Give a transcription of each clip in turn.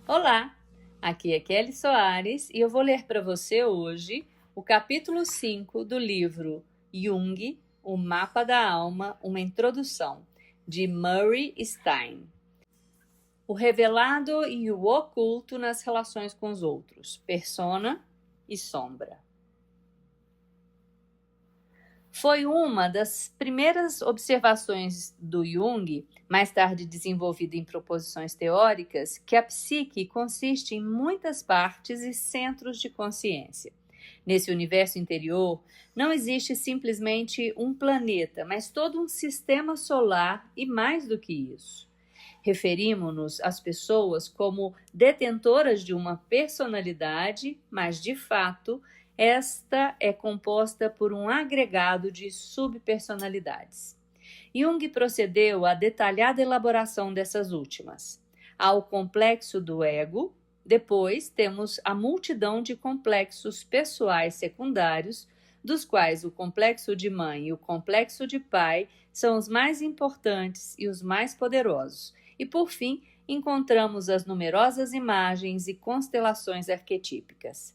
Olá, aqui é Kelly Soares e eu vou ler para você hoje o capítulo 5 do livro Jung, O Mapa da Alma, uma Introdução, de Murray Stein. O revelado e o oculto nas relações com os outros, persona e sombra. Foi uma das primeiras observações do Jung, mais tarde desenvolvida em proposições teóricas, que a psique consiste em muitas partes e centros de consciência. Nesse universo interior, não existe simplesmente um planeta, mas todo um sistema solar e mais do que isso. Referimos-nos às pessoas como detentoras de uma personalidade, mas, de fato, esta é composta por um agregado de subpersonalidades. Jung procedeu à detalhada elaboração dessas últimas. Há o complexo do ego, depois temos a multidão de complexos pessoais secundários, dos quais o complexo de mãe e o complexo de pai são os mais importantes e os mais poderosos. E, por fim, encontramos as numerosas imagens e constelações arquetípicas.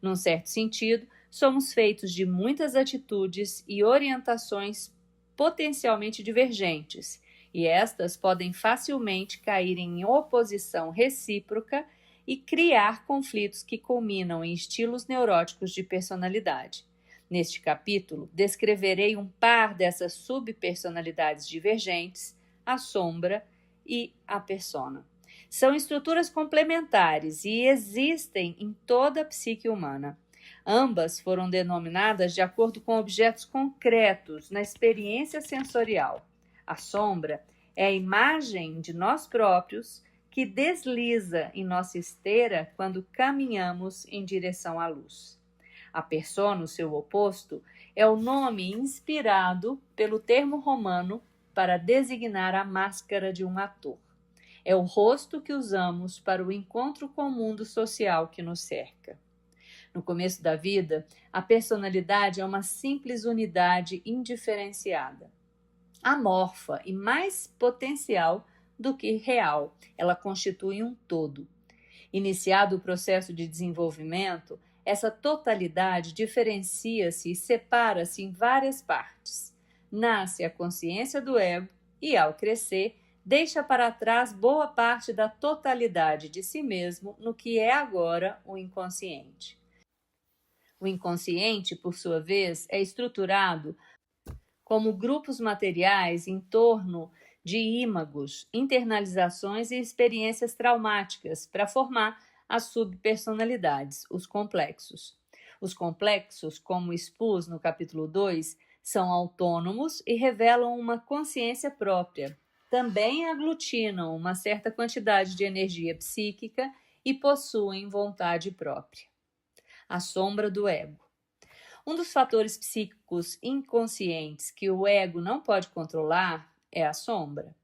Num certo sentido, somos feitos de muitas atitudes e orientações potencialmente divergentes, e estas podem facilmente cair em oposição recíproca e criar conflitos que culminam em estilos neuróticos de personalidade. Neste capítulo, descreverei um par dessas subpersonalidades divergentes, a sombra e a persona. São estruturas complementares e existem em toda a psique humana. Ambas foram denominadas de acordo com objetos concretos na experiência sensorial. A sombra é a imagem de nós próprios que desliza em nossa esteira quando caminhamos em direção à luz. A persona, o seu oposto, é o nome inspirado pelo termo romano para designar a máscara de um ator. É o rosto que usamos para o encontro com o mundo social que nos cerca. No começo da vida, a personalidade é uma simples unidade indiferenciada, amorfa e mais potencial do que real. Ela constitui um todo. Iniciado o processo de desenvolvimento, essa totalidade diferencia-se e separa-se em várias partes. Nasce a consciência do ego e, ao crescer, deixa para trás boa parte da totalidade de si mesmo no que é agora o inconsciente. O inconsciente, por sua vez, é estruturado como grupos materiais em torno de ímagos, internalizações e experiências traumáticas para formar as subpersonalidades, os complexos. Os complexos, como expus no capítulo 2, são autônomos e revelam uma consciência própria. Também aglutinam uma certa quantidade de energia psíquica e possuem vontade própria. A sombra do ego. Um dos fatores psíquicos inconscientes que o ego não pode controlar é a sombra.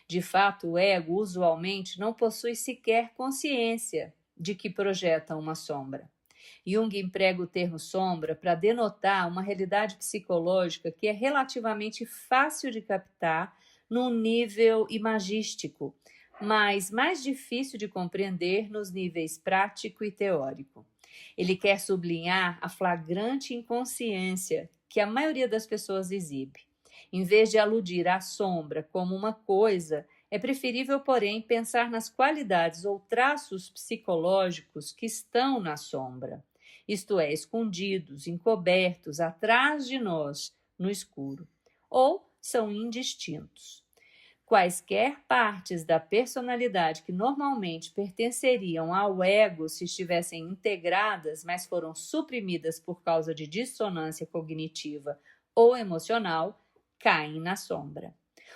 De fato, o ego usualmente não possui sequer consciência de que projeta uma sombra. Jung emprega o termo sombra para denotar uma realidade psicológica que é relativamente fácil de captar num nível imagístico, mas mais difícil de compreender nos níveis prático e teórico. Ele quer sublinhar a flagrante inconsciência que a maioria das pessoas exibe. Em vez de aludir à sombra como uma coisa, é preferível, porém, pensar nas qualidades ou traços psicológicos que estão na sombra, isto é, escondidos, encobertos, atrás de nós, no escuro, ou são indistintos. Quaisquer partes da personalidade que normalmente pertenceriam ao ego se estivessem integradas, mas foram suprimidas por causa de dissonância cognitiva ou emocional, caem na sombra.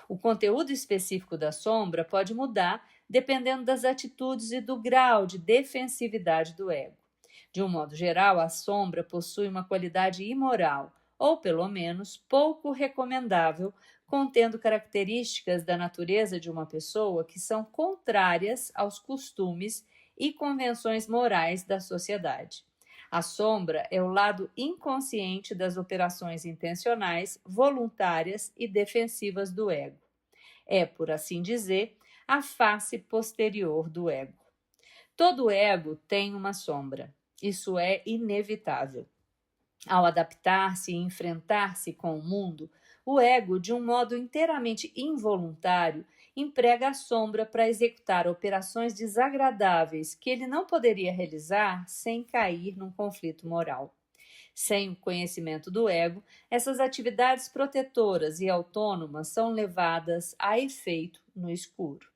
O conteúdo específico da sombra pode mudar dependendo das atitudes e do grau de defensividade do ego. De um modo geral, a sombra possui uma qualidade imoral, ou pelo menos pouco recomendável, contendo características da natureza de uma pessoa que são contrárias aos costumes e convenções morais da sociedade. A sombra é o lado inconsciente das operações intencionais, voluntárias e defensivas do ego. É, por assim dizer, a face posterior do ego. Todo ego tem uma sombra. Isso é inevitável. Ao adaptar-se e enfrentar-se com o mundo, o ego, de um modo inteiramente involuntário, emprega a sombra para executar operações desagradáveis que ele não poderia realizar sem cair num conflito moral. Sem o conhecimento do ego, essas atividades protetoras e autônomas são levadas a efeito no escuro.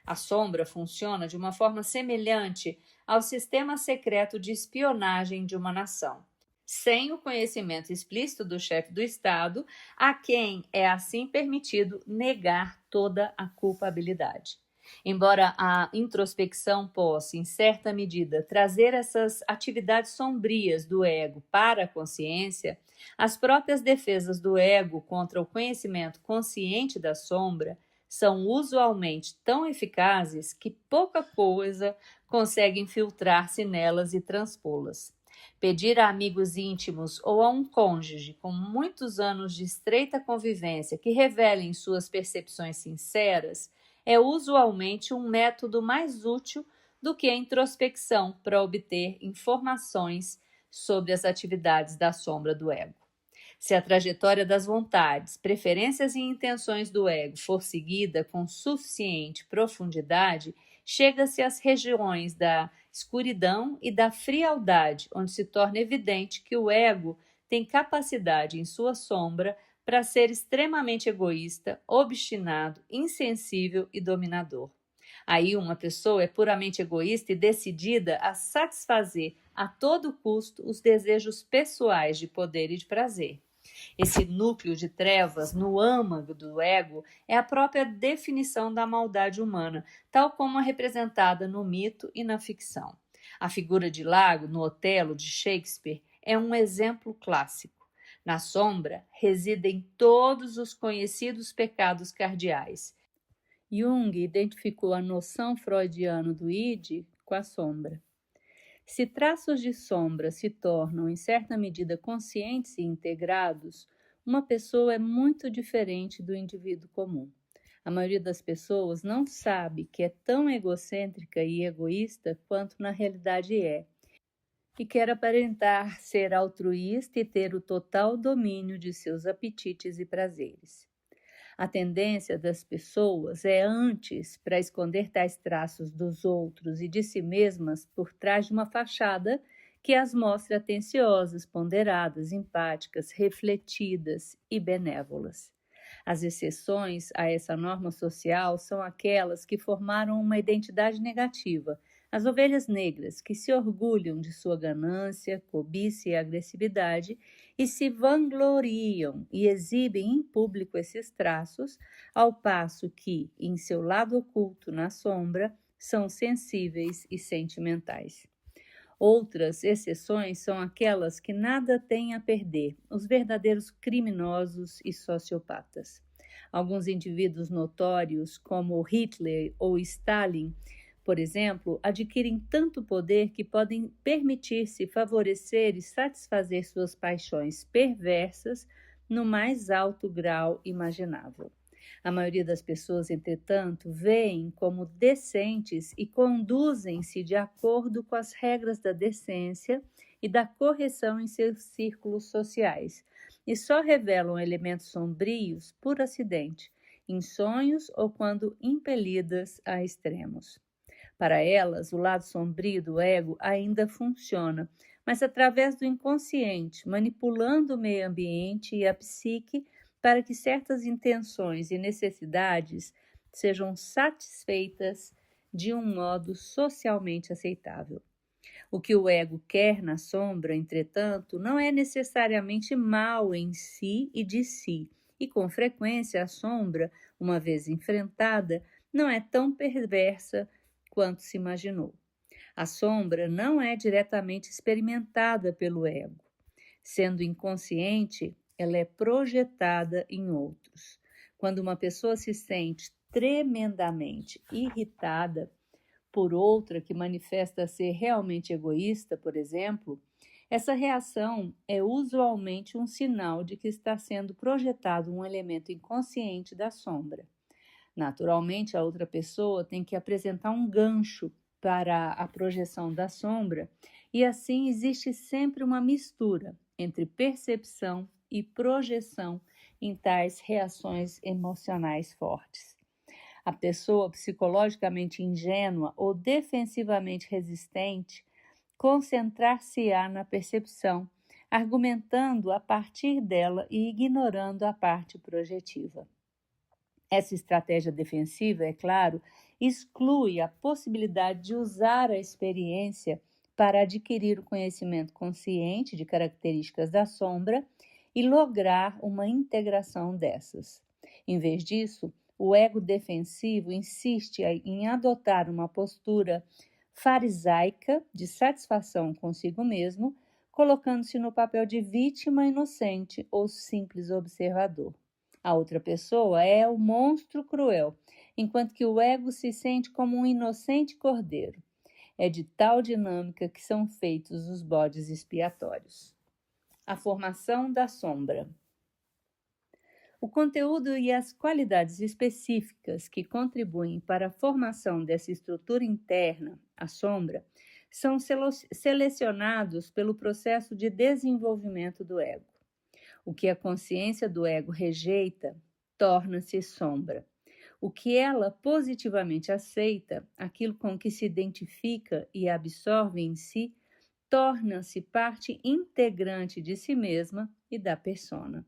A sombra funciona de uma forma semelhante ao sistema secreto de espionagem de uma nação. Sem o conhecimento explícito do chefe do Estado, a quem é assim permitido negar toda a culpabilidade. Embora a introspecção possa, em certa medida, trazer essas atividades sombrias do ego para a consciência, as próprias defesas do ego contra o conhecimento consciente da sombra são usualmente tão eficazes que pouca coisa consegue infiltrar-se nelas e transpô-las. Pedir a amigos íntimos ou a um cônjuge com muitos anos de estreita convivência que revelem suas percepções sinceras é usualmente um método mais útil do que a introspecção para obter informações sobre as atividades da sombra do ego. Se a trajetória das vontades, preferências e intenções do ego for seguida com suficiente profundidade, chega-se às regiões da escuridão e da frialdade, onde se torna evidente que o ego tem capacidade em sua sombra para ser extremamente egoísta, obstinado, insensível e dominador. Aí uma pessoa é puramente egoísta e decidida a satisfazer a todo custo os desejos pessoais de poder e de prazer. Esse núcleo de trevas no âmago do ego é a própria definição da maldade humana, tal como é representada no mito e na ficção. A figura de Lago, no Otelo de Shakespeare, é um exemplo clássico. Na sombra residem todos os conhecidos pecados cardeais. Jung identificou a noção freudiana do id com a sombra. Se traços de sombra se tornam, em certa medida, conscientes e integrados, uma pessoa é muito diferente do indivíduo comum. A maioria das pessoas não sabe que é tão egocêntrica e egoísta quanto na realidade é, e quer aparentar ser altruísta e ter o total domínio de seus apetites e prazeres. A tendência das pessoas é antes para esconder tais traços dos outros e de si mesmas por trás de uma fachada que as mostre atenciosas, ponderadas, empáticas, refletidas e benévolas. As exceções a essa norma social são aquelas que formaram uma identidade negativa, as ovelhas negras, que se orgulham de sua ganância, cobiça e agressividade e se vangloriam e exibem em público esses traços, ao passo que, em seu lado oculto na sombra, são sensíveis e sentimentais. Outras exceções são aquelas que nada têm a perder, os verdadeiros criminosos e sociopatas. Alguns indivíduos notórios, como Hitler ou Stalin, por exemplo, adquirem tanto poder que podem permitir-se favorecer e satisfazer suas paixões perversas no mais alto grau imaginável. A maioria das pessoas, entretanto, veem como decentes e conduzem-se de acordo com as regras da decência e da correção em seus círculos sociais, e só revelam elementos sombrios por acidente, em sonhos ou quando impelidas a extremos. Para elas, o lado sombrio do ego ainda funciona, mas através do inconsciente, manipulando o meio ambiente e a psique para que certas intenções e necessidades sejam satisfeitas de um modo socialmente aceitável. O que o ego quer na sombra, entretanto, não é necessariamente mal em si e de si, e com frequência a sombra, uma vez enfrentada, não é tão perversa quanto se imaginou. A sombra não é diretamente experimentada pelo ego. Sendo inconsciente, ela é projetada em outros. Quando uma pessoa se sente tremendamente irritada por outra que manifesta ser realmente egoísta, por exemplo, essa reação é usualmente um sinal de que está sendo projetado um elemento inconsciente da sombra. Naturalmente, a outra pessoa tem que apresentar um gancho para a projeção da sombra, e assim existe sempre uma mistura entre percepção e projeção em tais reações emocionais fortes. A pessoa psicologicamente ingênua ou defensivamente resistente concentrar-se-á na percepção, argumentando a partir dela e ignorando a parte projetiva. Essa estratégia defensiva, é claro, exclui a possibilidade de usar a experiência para adquirir o conhecimento consciente de características da sombra e lograr uma integração dessas. Em vez disso, o ego defensivo insiste em adotar uma postura farisaica de satisfação consigo mesmo, colocando-se no papel de vítima inocente ou simples observador. A outra pessoa é o monstro cruel, enquanto que o ego se sente como um inocente cordeiro. É de tal dinâmica que são feitos os bodes expiatórios. A formação da sombra. O conteúdo e as qualidades específicas que contribuem para a formação dessa estrutura interna, a sombra, são selecionados pelo processo de desenvolvimento do ego. O que a consciência do ego rejeita torna-se sombra. O que ela positivamente aceita, aquilo com que se identifica e absorve em si, torna-se parte integrante de si mesma e da persona.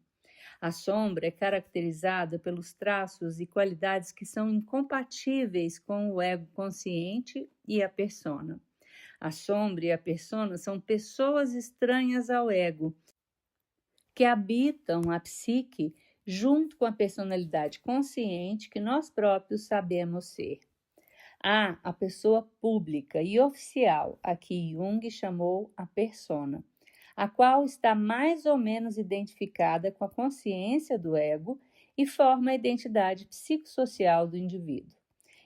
A sombra é caracterizada pelos traços e qualidades que são incompatíveis com o ego consciente e a persona. A sombra e a persona são pessoas estranhas ao ego, que habitam a psique junto com a personalidade consciente que nós próprios sabemos ser. Há a pessoa pública e oficial, a que Jung chamou a persona, a qual está mais ou menos identificada com a consciência do ego e forma a identidade psicossocial do indivíduo.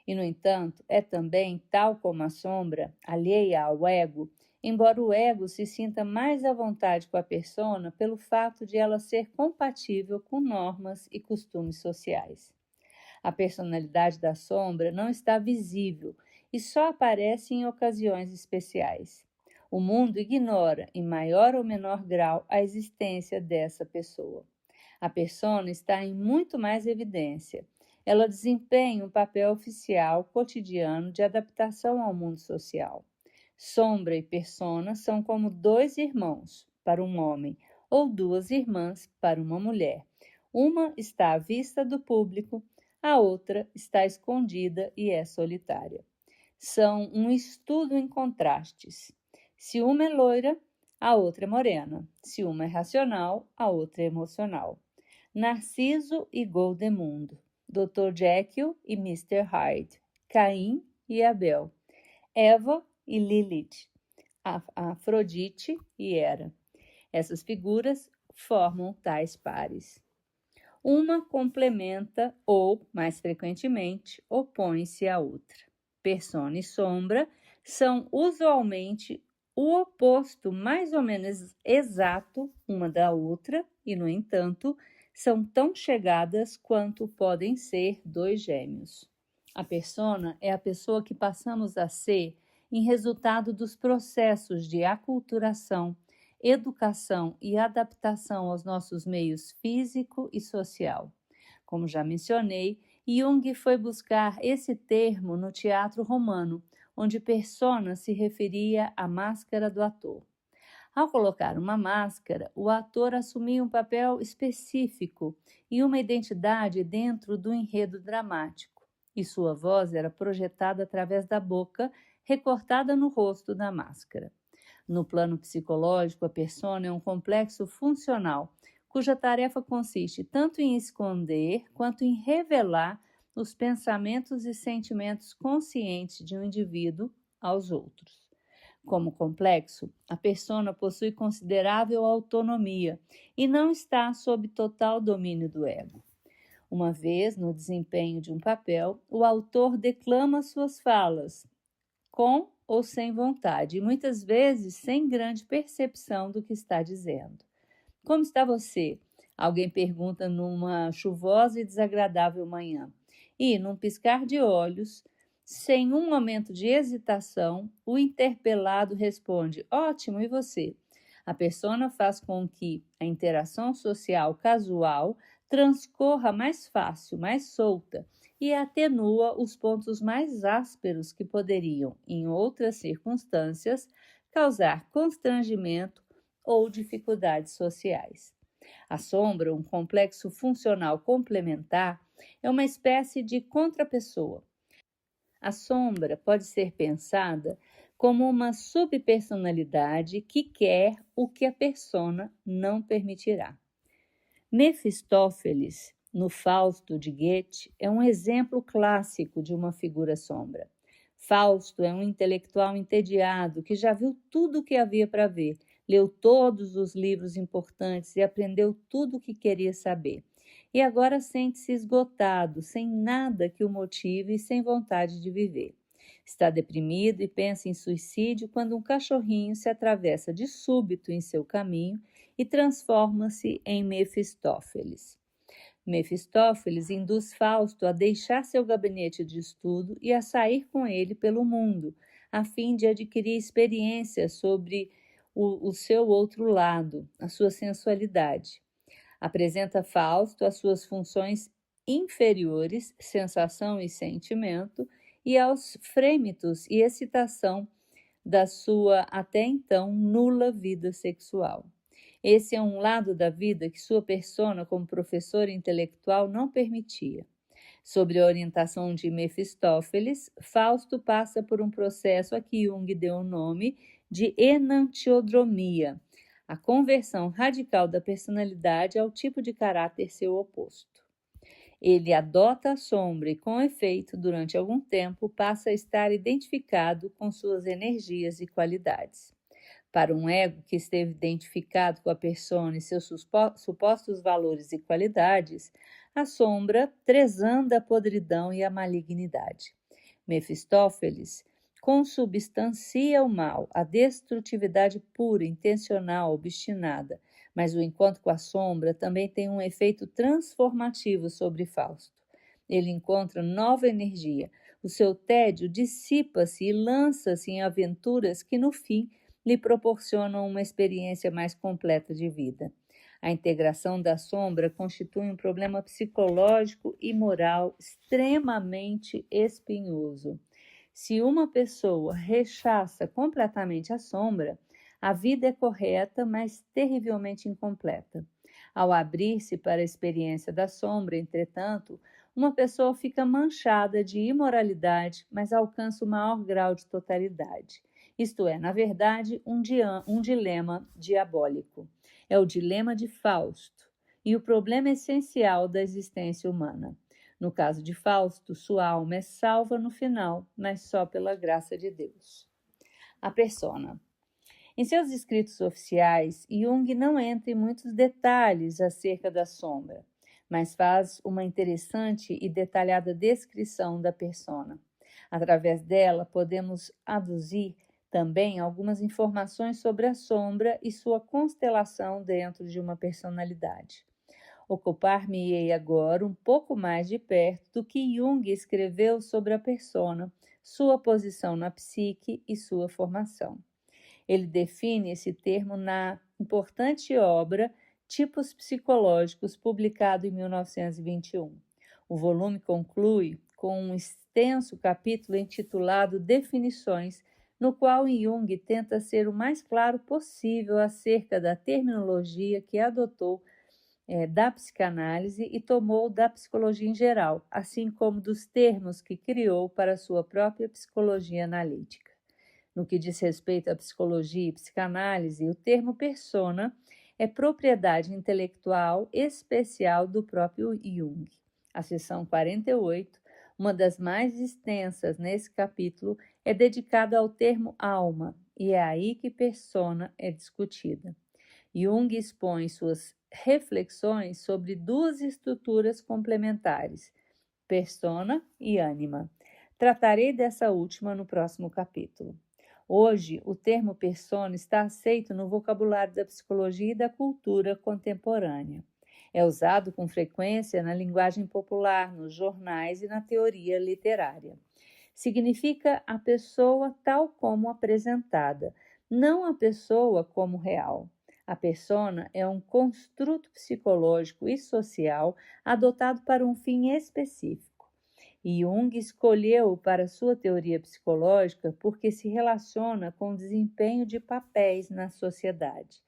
E, no entanto, é também, tal como a sombra, alheia ao ego, embora o ego se sinta mais à vontade com a persona pelo fato de ela ser compatível com normas e costumes sociais. A personalidade da sombra não está visível e só aparece em ocasiões especiais. O mundo ignora, em maior ou menor grau, a existência dessa pessoa. A persona está em muito mais evidência. Ela desempenha um papel oficial cotidiano de adaptação ao mundo social. Sombra e persona são como dois irmãos para um homem ou duas irmãs para uma mulher. Uma está à vista do público, a outra está escondida e é solitária. São um estudo em contrastes. Se uma é loira, a outra é morena. Se uma é racional, a outra é emocional. Narciso e Goldemundo, Dr. Jekyll e Mr. Hyde, Caim e Abel, Eva e Lilith, Afrodite e Hera. Essas figuras formam tais pares. Uma complementa ou, mais frequentemente, opõe-se à outra. Persona e sombra são usualmente o oposto mais ou menos exato uma da outra e, no entanto, são tão chegadas quanto podem ser dois gêmeos. A persona é a pessoa que passamos a ser em resultado dos processos de aculturação, educação e adaptação aos nossos meios físico e social. Como já mencionei, Jung foi buscar esse termo no teatro romano, onde persona se referia à máscara do ator. Ao colocar uma máscara, o ator assumia um papel específico e uma identidade dentro do enredo dramático, e sua voz era projetada através da boca, recortada no rosto da máscara. No plano psicológico, a persona é um complexo funcional, cuja tarefa consiste tanto em esconder quanto em revelar os pensamentos e sentimentos conscientes de um indivíduo aos outros. Como complexo, a persona possui considerável autonomia e não está sob total domínio do ego. Uma vez, no desempenho de um papel, o autor declama suas falas, com ou sem vontade, e muitas vezes sem grande percepção do que está dizendo. Como está você? Alguém pergunta numa chuvosa e desagradável manhã. E, num piscar de olhos, Sem um momento de hesitação, o interpelado responde: ótimo, e você? A persona faz com que a interação social casual transcorra mais fácil, mais solta e atenua os pontos mais ásperos que poderiam, em outras circunstâncias, causar constrangimento ou dificuldades sociais. A sombra, um complexo funcional complementar, é uma espécie de contrapessoa. A sombra pode ser pensada como uma subpersonalidade que quer o que a persona não permitirá. Mefistófeles, no Fausto de Goethe, é um exemplo clássico de uma figura sombra. Fausto é um intelectual entediado que já viu tudo o que havia para ver, leu todos os livros importantes e aprendeu tudo o que queria saber. E agora sente-se esgotado, sem nada que o motive e sem vontade de viver. Está deprimido e pensa em suicídio quando um cachorrinho se atravessa de súbito em seu caminho e transforma-se em Mefistófeles. Mefistófeles induz Fausto a deixar seu gabinete de estudo e a sair com ele pelo mundo, a fim de adquirir experiência sobre o seu outro lado, a sua sensualidade. Apresenta Fausto as suas funções inferiores, sensação e sentimento, e aos frêmitos e excitação da sua até então nula vida sexual. Esse é um lado da vida que sua persona como professor intelectual não permitia. Sob a orientação de Mefistófeles, Fausto passa por um processo a que Jung deu o nome de enantiodromia, a conversão radical da personalidade ao tipo de caráter seu oposto. Ele adota a sombra e, com efeito, durante algum tempo, passa a estar identificado com suas energias e qualidades. Para um ego que esteve identificado com a persona e seus supostos valores e qualidades, a sombra tresanda a podridão e a malignidade. Mefistófeles consubstancia o mal, a destrutividade pura, intencional, obstinada, mas o encontro com a sombra também tem um efeito transformativo sobre Fausto. Ele encontra nova energia, o seu tédio dissipa-se e lança-se em aventuras que, no fim, lhe proporcionam uma experiência mais completa de vida. A integração da sombra constitui um problema psicológico e moral extremamente espinhoso. Se uma pessoa rechaça completamente a sombra, a vida é correta, mas terrivelmente incompleta. Ao abrir-se para a experiência da sombra, entretanto, uma pessoa fica manchada de imoralidade, mas alcança o maior grau de totalidade. Isto é, na verdade, um dilema diabólico. É o dilema de Fausto e o problema essencial da existência humana. No caso de Fausto, sua alma é salva no final, mas só pela graça de Deus. A persona. Em seus escritos oficiais, Jung não entra em muitos detalhes acerca da sombra, mas faz uma interessante e detalhada descrição da persona. Através dela, podemos aduzir também algumas informações sobre a sombra e sua constelação dentro de uma personalidade. Ocupar-me-ei agora um pouco mais de perto do que Jung escreveu sobre a persona, sua posição na psique e sua formação. Ele define esse termo na importante obra Tipos Psicológicos, publicado em 1921. O volume conclui com um extenso capítulo intitulado Definições, no qual Jung tenta ser o mais claro possível acerca da terminologia que adotou da psicanálise e tomou da psicologia em geral, assim como dos termos que criou para sua própria psicologia analítica. No que diz respeito à psicologia e psicanálise, o termo persona é propriedade intelectual especial do próprio Jung. A seção 48, uma das mais extensas nesse capítulo, é dedicada ao termo alma, e é aí que persona é discutida. Jung expõe suas reflexões sobre duas estruturas complementares, persona e ânima. Tratarei dessa última no próximo capítulo. Hoje, o termo persona está aceito no vocabulário da psicologia e da cultura contemporânea. É usado com frequência na linguagem popular, nos jornais e na teoria literária. Significa a pessoa tal como apresentada, não a pessoa como real. A persona é um construto psicológico e social adotado para um fim específico. Jung escolheu para sua teoria psicológica porque se relaciona com o desempenho de papéis na sociedade.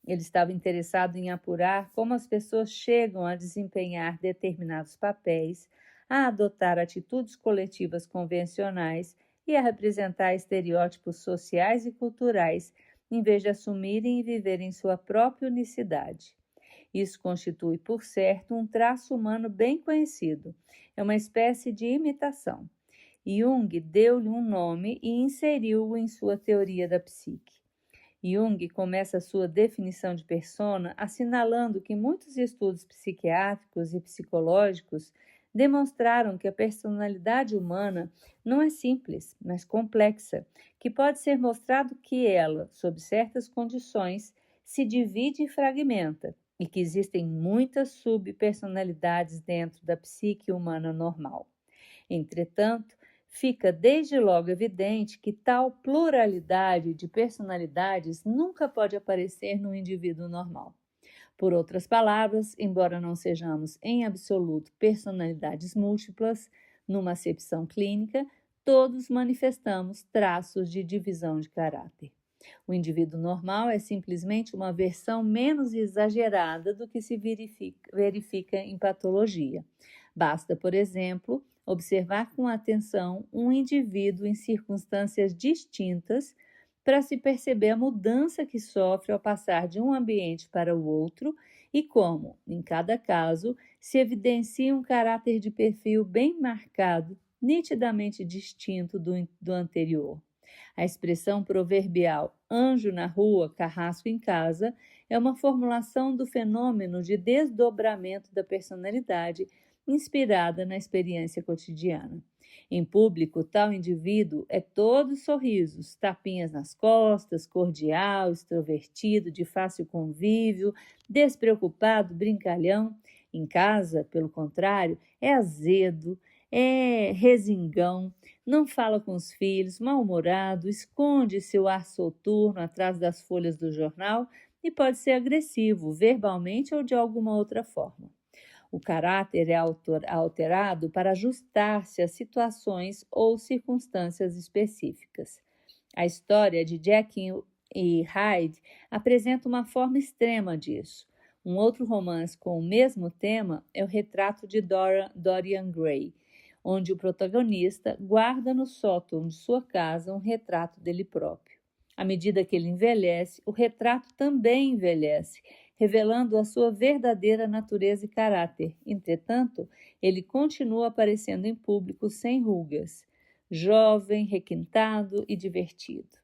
Ele estava interessado em apurar como as pessoas chegam a desempenhar determinados papéis, a adotar atitudes coletivas convencionais e a representar estereótipos sociais e culturais, em vez de assumirem e viverem sua própria unicidade. Isso constitui, por certo, um traço humano bem conhecido. É uma espécie de imitação. Jung deu-lhe um nome e inseriu-o em sua teoria da psique. Jung começa sua definição de persona assinalando que muitos estudos psiquiátricos e psicológicos demonstraram que a personalidade humana não é simples, mas complexa, que pode ser mostrado que ela, sob certas condições, se divide e fragmenta, e que existem muitas subpersonalidades dentro da psique humana normal. Entretanto, fica desde logo evidente que tal pluralidade de personalidades nunca pode aparecer no indivíduo normal. Por outras palavras, embora não sejamos em absoluto personalidades múltiplas, numa acepção clínica, todos manifestamos traços de divisão de caráter. O indivíduo normal é simplesmente uma versão menos exagerada do que se verifica em patologia. Basta, por exemplo, observar com atenção um indivíduo em circunstâncias distintas para se perceber a mudança que sofre ao passar de um ambiente para o outro e como, em cada caso, se evidencia um caráter de perfil bem marcado, nitidamente distinto do anterior. A expressão proverbial anjo na rua, carrasco em casa é uma formulação do fenômeno de desdobramento da personalidade inspirada na experiência cotidiana. Em público, tal indivíduo é todo sorrisos, tapinhas nas costas, cordial, extrovertido, de fácil convívio, despreocupado, brincalhão. Em casa, pelo contrário, é azedo, é resingão, não fala com os filhos, mal-humorado, esconde seu ar soturno atrás das folhas do jornal e pode ser agressivo, verbalmente ou de alguma outra forma. O caráter é alterado para ajustar-se a situações ou circunstâncias específicas. A história de Jekyll e Hyde apresenta uma forma extrema disso. Um outro romance com o mesmo tema é o Retrato de Dorian Gray, onde o protagonista guarda no sótão de sua casa um retrato dele próprio. À medida que ele envelhece, o retrato também envelhece, revelando a sua verdadeira natureza e caráter. Entretanto, ele continua aparecendo em público sem rugas, jovem, requintado e divertido.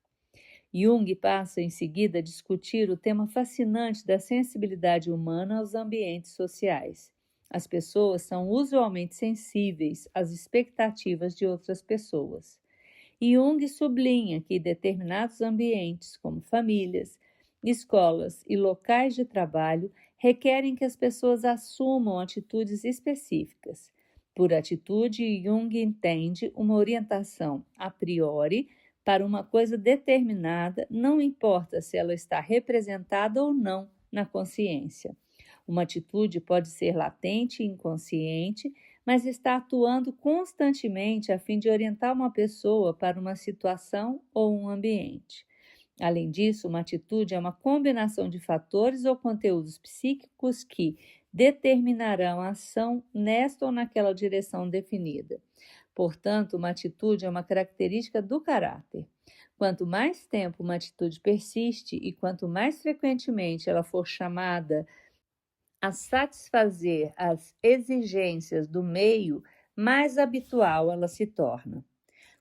Jung passa em seguida a discutir o tema fascinante da sensibilidade humana aos ambientes sociais. As pessoas são usualmente sensíveis às expectativas de outras pessoas. Jung sublinha que determinados ambientes, como famílias, escolas e locais de trabalho, requerem que as pessoas assumam atitudes específicas. Por atitude, Jung entende uma orientação a priori para uma coisa determinada, não importa se ela está representada ou não na consciência. Uma atitude pode ser latente e inconsciente, mas está atuando constantemente a fim de orientar uma pessoa para uma situação ou um ambiente. Além disso, uma atitude é uma combinação de fatores ou conteúdos psíquicos que determinarão a ação nesta ou naquela direção definida. Portanto, uma atitude é uma característica do caráter. Quanto mais tempo uma atitude persiste e quanto mais frequentemente ela for chamada a satisfazer as exigências do meio, mais habitual ela se torna.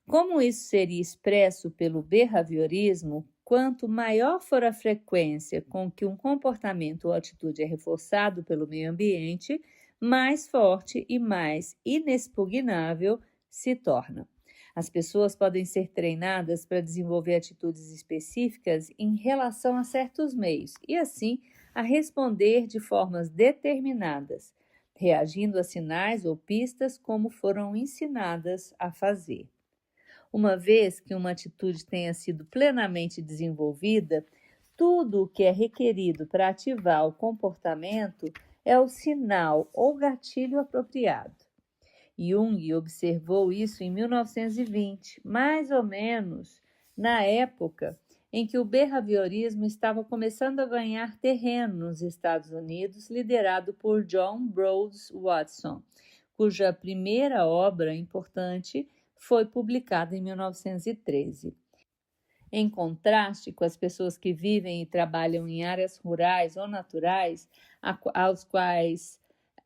Como isso seria expresso pelo behaviorismo, quanto maior for a frequência com que um comportamento ou atitude é reforçado pelo meio ambiente, mais forte e mais inexpugnável se torna. As pessoas podem ser treinadas para desenvolver atitudes específicas em relação a certos meios e, assim, a responder de formas determinadas, reagindo a sinais ou pistas como foram ensinadas a fazer. Uma vez que uma atitude tenha sido plenamente desenvolvida, tudo o que é requerido para ativar o comportamento é o sinal ou gatilho apropriado. Jung observou isso em 1920, mais ou menos na época em que o behaviorismo estava começando a ganhar terreno nos Estados Unidos, liderado por John Broad Watson, cuja primeira obra importante foi publicada em 1913. Em contraste com as pessoas que vivem e trabalham em áreas rurais ou naturais, aos quais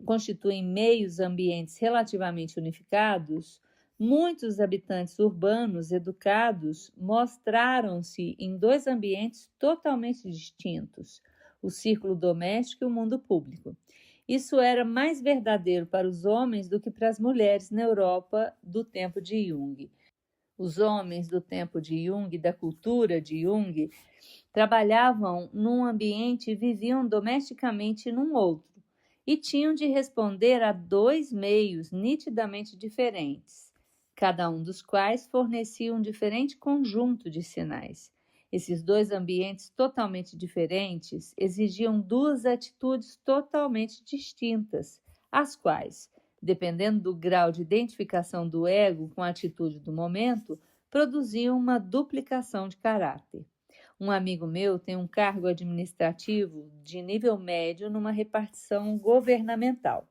constituem meios ambientes relativamente unificados, muitos habitantes urbanos educados mostraram-se em dois ambientes totalmente distintos, o círculo doméstico e o mundo público. Isso era mais verdadeiro para os homens do que para as mulheres na Europa do tempo de Jung. Os homens do tempo de Jung, da cultura de Jung, trabalhavam num ambiente e viviam domesticamente num outro, e tinham de responder a dois meios nitidamente diferentes, cada um dos quais fornecia um diferente conjunto de sinais. Esses dois ambientes totalmente diferentes exigiam duas atitudes totalmente distintas, as quais, dependendo do grau de identificação do ego com a atitude do momento, produziam uma duplicação de caráter. Um amigo meu tem um cargo administrativo de nível médio numa repartição governamental.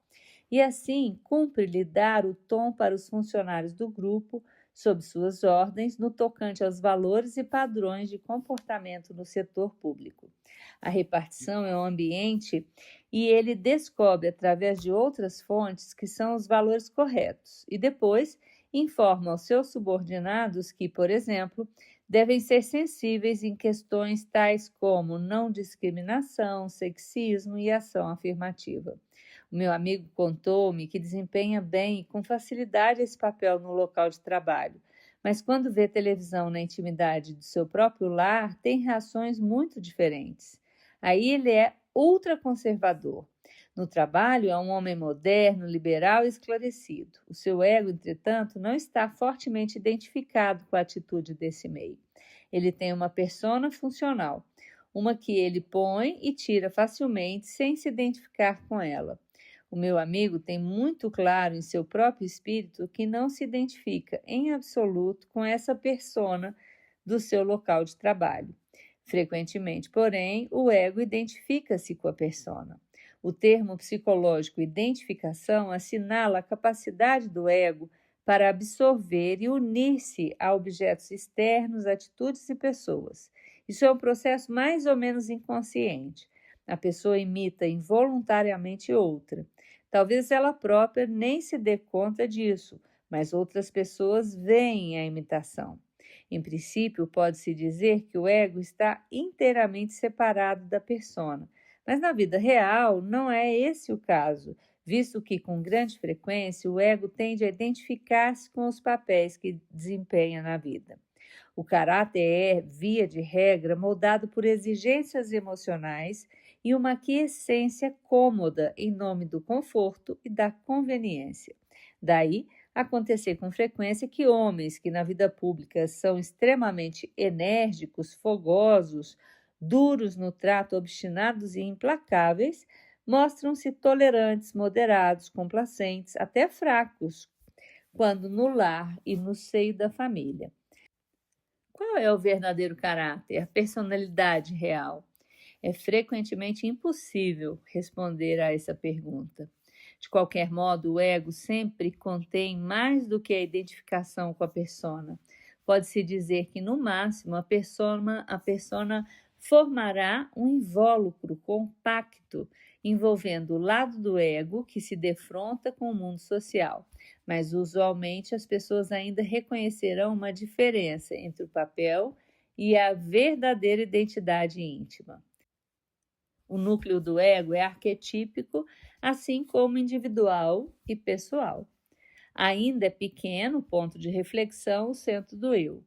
E assim, cumpre-lhe dar o tom para os funcionários do grupo, sob suas ordens, no tocante aos valores e padrões de comportamento no setor público. A repartição é um ambiente e ele descobre, através de outras fontes, que são os valores corretos, e depois informa aos seus subordinados que, por exemplo, devem ser sensíveis em questões tais como não discriminação, sexismo e ação afirmativa. O meu amigo contou-me que desempenha bem e com facilidade esse papel no local de trabalho, mas quando vê televisão na intimidade do seu próprio lar, tem reações muito diferentes. Aí ele é ultraconservador. No trabalho, é um homem moderno, liberal e esclarecido. O seu ego, entretanto, não está fortemente identificado com a atitude desse meio. Ele tem uma persona funcional, uma que ele põe e tira facilmente sem se identificar com ela. O meu amigo tem muito claro em seu próprio espírito que não se identifica em absoluto com essa persona do seu local de trabalho. Frequentemente, porém, o ego identifica-se com a persona. O termo psicológico identificação assinala a capacidade do ego para absorver e unir-se a objetos externos, atitudes e pessoas. Isso é um processo mais ou menos inconsciente. A pessoa imita involuntariamente outra. Talvez ela própria nem se dê conta disso, mas outras pessoas veem a imitação. Em princípio, pode-se dizer que o ego está inteiramente separado da persona, mas na vida real não é esse o caso, visto que, com grande frequência, o ego tende a identificar-se com os papéis que desempenha na vida. O caráter é, via de regra, moldado por exigências emocionais e uma aquiescência cômoda em nome do conforto e da conveniência. Daí, acontecer com frequência que homens que na vida pública são extremamente enérgicos, fogosos, duros no trato, obstinados e implacáveis, mostram-se tolerantes, moderados, complacentes, até fracos, quando no lar e no seio da família. Qual é o verdadeiro caráter, a personalidade real? É frequentemente impossível responder a essa pergunta. De qualquer modo, o ego sempre contém mais do que a identificação com a persona. Pode-se dizer que, no máximo, a persona formará um invólucro compacto, envolvendo o lado do ego que se defronta com o mundo social. Mas, usualmente, as pessoas ainda reconhecerão uma diferença entre o papel e a verdadeira identidade íntima. O núcleo do ego é arquetípico, assim como individual e pessoal. Ainda é pequeno, ponto de reflexão, o centro do eu.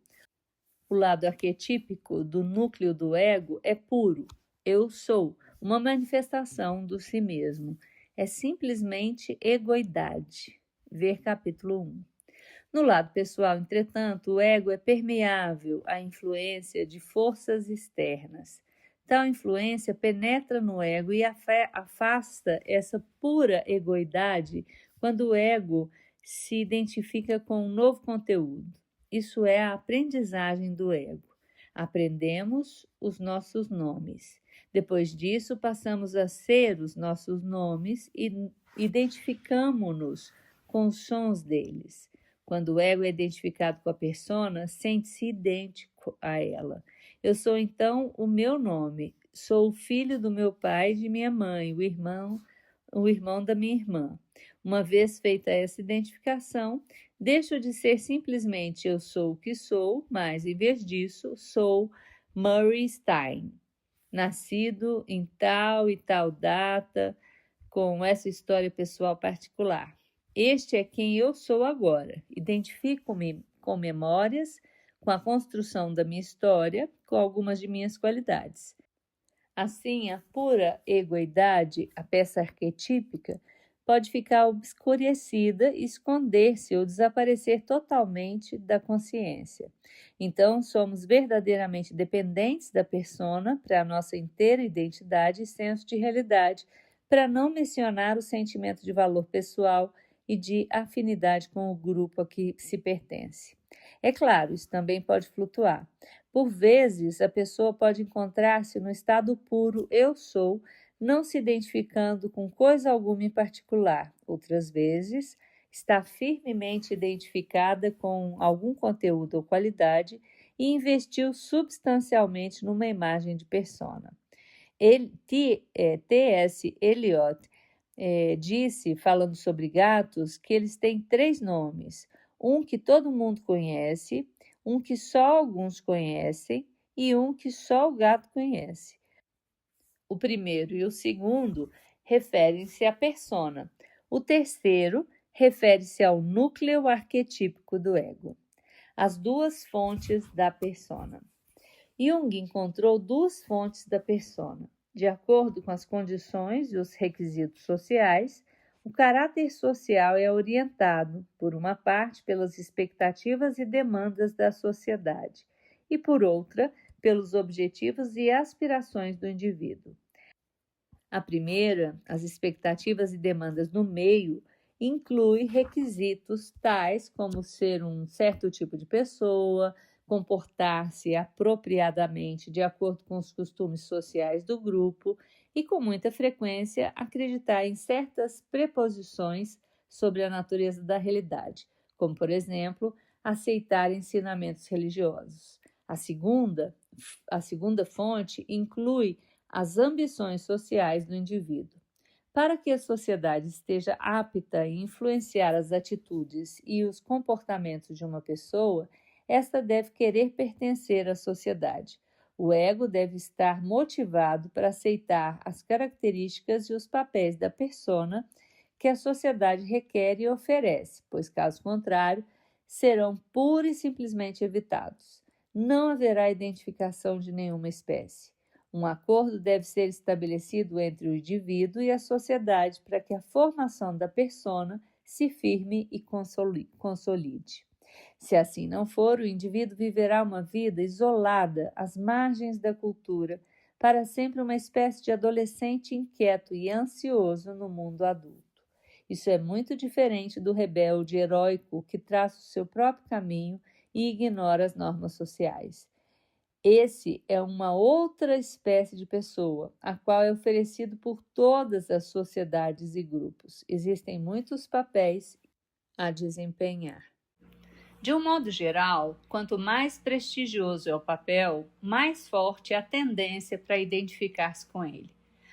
O lado arquetípico do núcleo do ego é puro. Eu sou, uma manifestação do si mesmo. É simplesmente egoidade. Ver capítulo 1. No lado pessoal, entretanto, o ego é permeável à influência de forças externas. Tal influência penetra no ego e afasta essa pura egoidade quando o ego se identifica com um novo conteúdo. Isso é a aprendizagem do ego. Aprendemos os nossos nomes. Depois disso, passamos a ser os nossos nomes e identificamos-nos com os sons deles. Quando o ego é identificado com a persona, sente-se idêntico a ela. Eu sou então o meu nome, sou o filho do meu pai e de minha mãe, o irmão da minha irmã. Uma vez feita essa identificação, deixo de ser simplesmente eu sou o que sou, mas em vez disso, sou Murray Stein, nascido em tal e tal data, com essa história pessoal particular. Este é quem eu sou agora. Identifico-me com memórias, com a construção da minha história, com algumas de minhas qualidades. Assim, a pura egoidade, a peça arquetípica, pode ficar obscurecida, esconder-se ou desaparecer totalmente da consciência. Então, somos verdadeiramente dependentes da persona para a nossa inteira identidade e senso de realidade, para não mencionar o sentimento de valor pessoal e de afinidade com o grupo a que se pertence. É claro, isso também pode flutuar. Por vezes, a pessoa pode encontrar-se no estado puro eu sou, não se identificando com coisa alguma em particular. Outras vezes, está firmemente identificada com algum conteúdo ou qualidade e investiu substancialmente numa imagem de persona. T.S. Eliot disse, falando sobre gatos, que eles têm 3 nomes: um que todo mundo conhece, um que só alguns conhecem e um que só o gato conhece. O primeiro e o segundo referem-se à persona. O terceiro refere-se ao núcleo arquetípico do ego. As 2 fontes da persona. Jung encontrou 2 fontes da persona. De acordo com as condições e os requisitos sociais, o caráter social é orientado, por uma parte, pelas expectativas e demandas da sociedade, e por outra, pelos objetivos e aspirações do indivíduo. A primeira, as expectativas e demandas do meio, inclui requisitos tais como ser um certo tipo de pessoa, comportar-se apropriadamente de acordo com os costumes sociais do grupo e, com muita frequência, acreditar em certas preposições sobre a natureza da realidade, como, por exemplo, aceitar ensinamentos religiosos. A segunda fonte inclui as ambições sociais do indivíduo. Para que a sociedade esteja apta a influenciar as atitudes e os comportamentos de uma pessoa, esta deve querer pertencer à sociedade. O ego deve estar motivado para aceitar as características e os papéis da persona que a sociedade requer e oferece, pois, caso contrário, serão pura e simplesmente evitados. Não haverá identificação de nenhuma espécie. Um acordo deve ser estabelecido entre o indivíduo e a sociedade para que a formação da persona se firme e consolide. Se assim não for, o indivíduo viverá uma vida isolada às margens da cultura, para sempre uma espécie de adolescente inquieto e ansioso no mundo adulto. Isso é muito diferente do rebelde heróico que traça o seu próprio caminho e ignora as normas sociais. Esse é uma outra espécie de pessoa, a qual é oferecido por todas as sociedades e grupos. Existem muitos papéis a desempenhar. De um modo geral, quanto mais prestigioso é o papel, mais forte é a tendência para identificar-se com ele.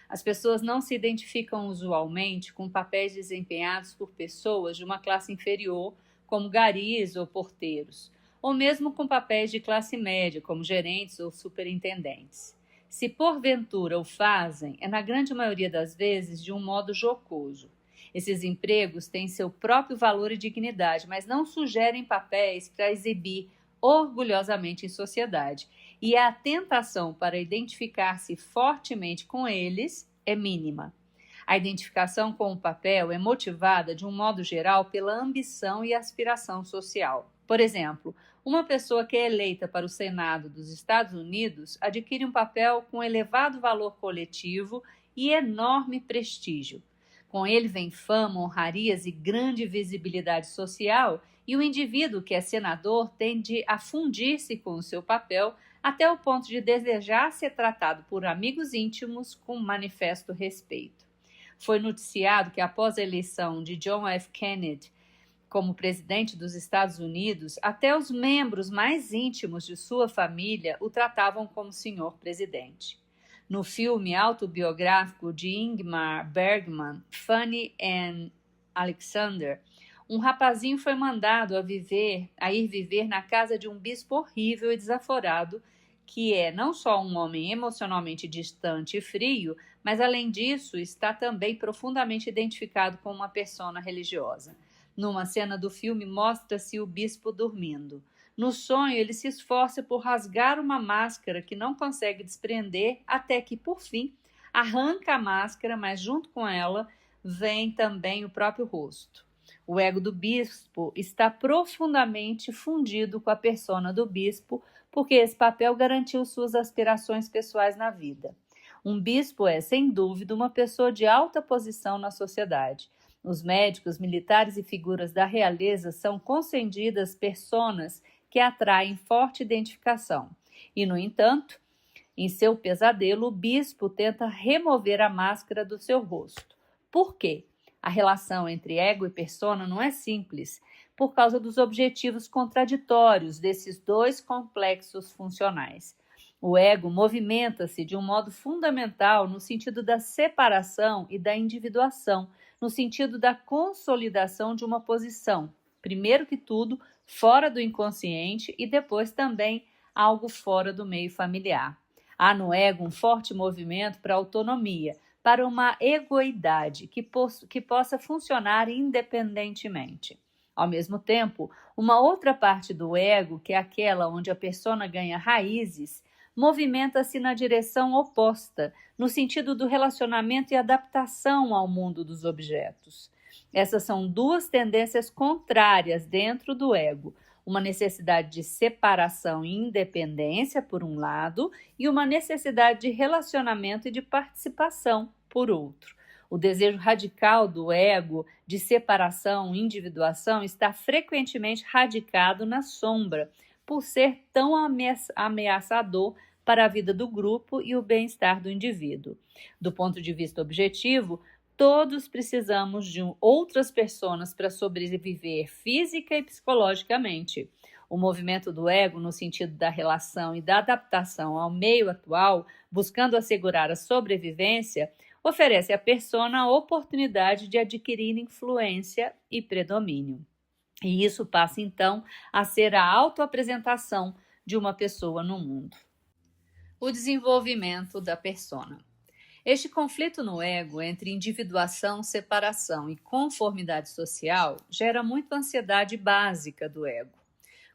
As pessoas não se identificam usualmente com papéis desempenhados por pessoas de uma classe inferior, como garis ou porteiros, ou mesmo com papéis de classe média, como gerentes ou superintendentes. Se porventura o fazem, é na grande maioria das vezes de um modo jocoso. Esses empregos têm seu próprio valor e dignidade, mas não sugerem papéis para exibir orgulhosamente em sociedade, e a tentação para identificar-se fortemente com eles é mínima. A identificação com o papel é motivada, de um modo geral, pela ambição e aspiração social. Por exemplo, uma pessoa que é eleita para o Senado dos Estados Unidos adquire um papel com elevado valor coletivo e enorme prestígio. Com ele vem fama, honrarias e grande visibilidade social, e o indivíduo que é senador tende a fundir-se com o seu papel até o ponto de desejar ser tratado por amigos íntimos com manifesto respeito. Foi noticiado que após a eleição de John F. Kennedy como presidente dos Estados Unidos, até os membros mais íntimos de sua família o tratavam como senhor presidente. No filme autobiográfico de Ingmar Bergman, Fanny and Alexander, um rapazinho foi mandado a ir viver na casa de um bispo horrível e desaforado, que é não só um homem emocionalmente distante e frio, mas além disso está também profundamente identificado com uma persona religiosa. Numa cena do filme mostra-se o bispo dormindo. No sonho, ele se esforça por rasgar uma máscara que não consegue desprender, até que, por fim, arranca a máscara, mas junto com ela vem também o próprio rosto. O ego do bispo está profundamente fundido com a persona do bispo, porque esse papel garantiu suas aspirações pessoais na vida. Um bispo é, sem dúvida, uma pessoa de alta posição na sociedade. Os médicos, militares e figuras da realeza são concedidas personas que atraem forte identificação. E, no entanto, em seu pesadelo, o bispo tenta remover a máscara do seu rosto. Por quê? A relação entre ego e persona não é simples, por causa dos objetivos contraditórios desses dois complexos funcionais. O ego movimenta-se de um modo fundamental no sentido da separação e da individuação, no sentido da consolidação de uma posição, primeiro que tudo, fora do inconsciente e depois também algo fora do meio familiar. Há no ego um forte movimento para a autonomia, para uma egoidade que possa funcionar independentemente. Ao mesmo tempo, uma outra parte do ego, que é aquela onde a persona ganha raízes, movimenta-se na direção oposta, no sentido do relacionamento e adaptação ao mundo dos objetos. Essas são duas tendências contrárias dentro do ego, uma necessidade de separação e independência, por um lado, e uma necessidade de relacionamento e de participação, por outro. O desejo radical do ego de separação e individuação está frequentemente radicado na sombra, por ser tão ameaçador para a vida do grupo e o bem-estar do indivíduo. Do ponto de vista objetivo, todos precisamos de outras pessoas para sobreviver física e psicologicamente. O movimento do ego, no sentido da relação e da adaptação ao meio atual, buscando assegurar a sobrevivência, oferece à persona a oportunidade de adquirir influência e predomínio. E isso passa, então, a ser a autoapresentação de uma pessoa no mundo. O desenvolvimento da persona. Este conflito no ego entre individuação, separação e conformidade social gera muita ansiedade básica do ego.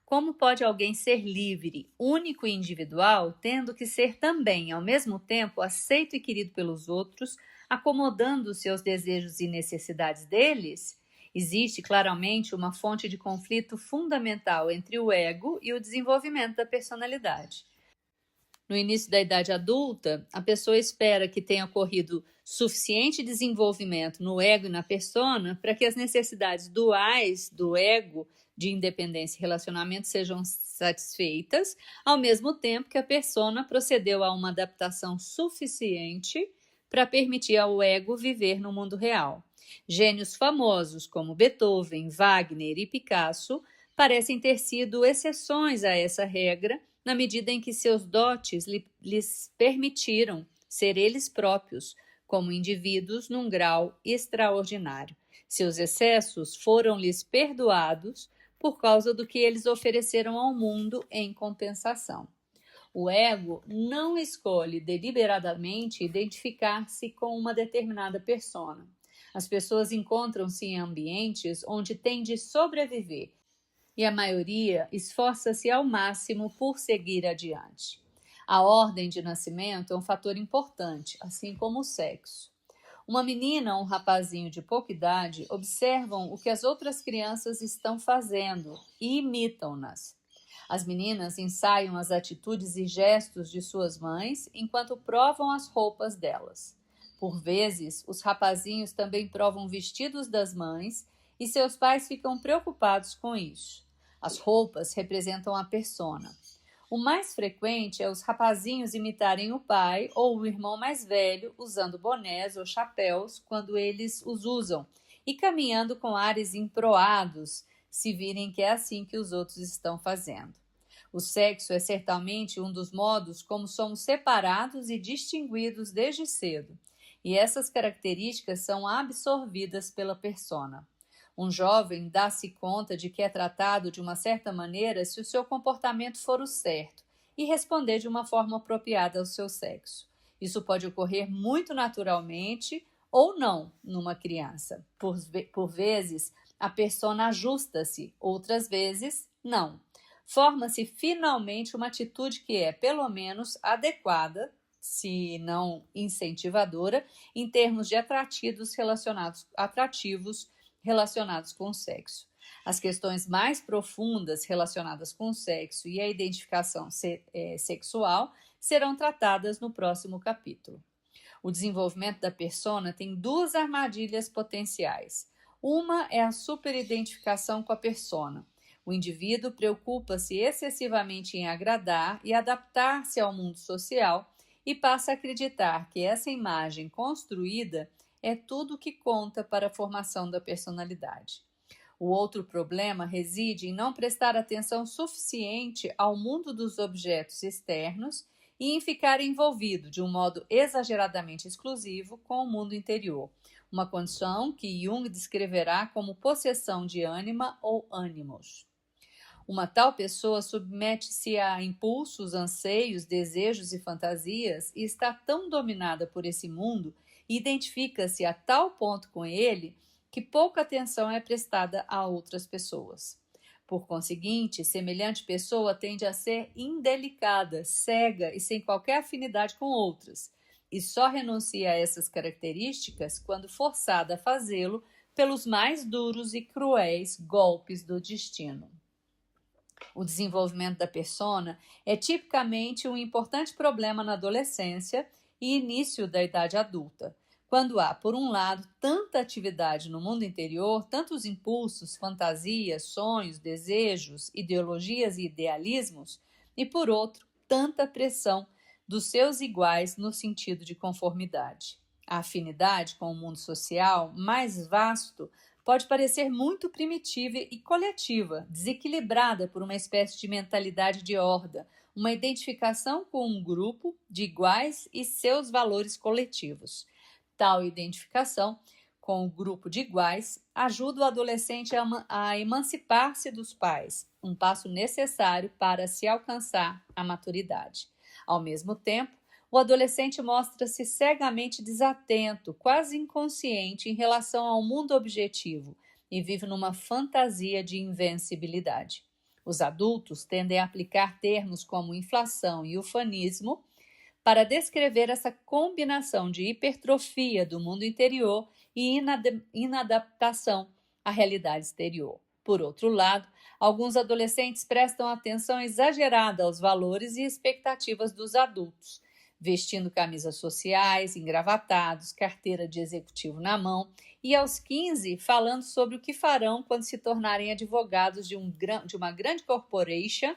Como pode alguém ser livre, único e individual, tendo que ser também, ao mesmo tempo, aceito e querido pelos outros, acomodando os seus desejos e necessidades deles? Existe claramente uma fonte de conflito fundamental entre o ego e o desenvolvimento da personalidade. No início da idade adulta, a pessoa espera que tenha ocorrido suficiente desenvolvimento no ego e na persona para que as necessidades duais do ego de independência e relacionamento sejam satisfeitas, ao mesmo tempo que a persona procedeu a uma adaptação suficiente para permitir ao ego viver no mundo real. Gênios famosos como Beethoven, Wagner e Picasso parecem ter sido exceções a essa regra, na medida em que seus dotes lhes permitiram ser eles próprios, como indivíduos num grau extraordinário. Seus excessos foram-lhes perdoados por causa do que eles ofereceram ao mundo em compensação. O ego não escolhe deliberadamente identificar-se com uma determinada persona. As pessoas encontram-se em ambientes onde têm de sobreviver, e a maioria esforça-se ao máximo por seguir adiante. A ordem de nascimento é um fator importante, assim como o sexo. Uma menina ou um rapazinho de pouca idade observam o que as outras crianças estão fazendo e imitam-nas. As meninas ensaiam as atitudes e gestos de suas mães enquanto provam as roupas delas. Por vezes, os rapazinhos também provam vestidos das mães e seus pais ficam preocupados com isso. As roupas representam a persona. O mais frequente é os rapazinhos imitarem o pai ou o irmão mais velho usando bonés ou chapéus quando eles os usam e caminhando com ares emproados se virem que é assim que os outros estão fazendo. O sexo é certamente um dos modos como somos separados e distinguidos desde cedo, e essas características são absorvidas pela persona. Um jovem dá-se conta de que é tratado de uma certa maneira se o seu comportamento for o certo e responder de uma forma apropriada ao seu sexo. Isso pode ocorrer muito naturalmente ou não numa criança. Por vezes, a persona ajusta-se, outras vezes, não. Forma-se finalmente uma atitude que é, pelo menos, adequada, se não incentivadora, em termos de atrativos relacionados com o sexo. As questões mais profundas relacionadas com o sexo e a identificação sexual serão tratadas no próximo capítulo. O desenvolvimento da persona tem duas armadilhas potenciais. Uma é a superidentificação com a persona. O indivíduo preocupa-se excessivamente em agradar e adaptar-se ao mundo social e passa a acreditar que essa imagem construída é tudo o que conta para a formação da personalidade. O outro problema reside em não prestar atenção suficiente ao mundo dos objetos externos e em ficar envolvido de um modo exageradamente exclusivo com o mundo interior, uma condição que Jung descreverá como possessão de ânima ou ânimos. Uma tal pessoa submete-se a impulsos, anseios, desejos e fantasias e está tão dominada por esse mundo e identifica-se a tal ponto com ele que pouca atenção é prestada a outras pessoas. Por conseguinte, semelhante pessoa tende a ser indelicada, cega e sem qualquer afinidade com outras, e só renuncia a essas características quando forçada a fazê-lo pelos mais duros e cruéis golpes do destino. O desenvolvimento da persona é tipicamente um importante problema na adolescência e início da idade adulta, quando há, por um lado, tanta atividade no mundo interior, tantos impulsos, fantasias, sonhos, desejos, ideologias e idealismos, e, por outro, tanta pressão dos seus iguais no sentido de conformidade. A afinidade com o mundo social, mais vasto, pode parecer muito primitiva e coletiva, desequilibrada por uma espécie de mentalidade de horda, uma identificação com um grupo de iguais e seus valores coletivos. Tal identificação com o grupo de iguais ajuda o adolescente a emancipar-se dos pais, um passo necessário para se alcançar a maturidade. Ao mesmo tempo, o adolescente mostra-se cegamente desatento, quase inconsciente em relação ao mundo objetivo e vive numa fantasia de invencibilidade. Os adultos tendem a aplicar termos como inflação e ufanismo para descrever essa combinação de hipertrofia do mundo interior e inadaptação à realidade exterior. Por outro lado, alguns adolescentes prestam atenção exagerada aos valores e expectativas dos adultos, vestindo camisas sociais, engravatados, carteira de executivo na mão, e aos 15 falando sobre o que farão quando se tornarem advogados de uma grande corporation.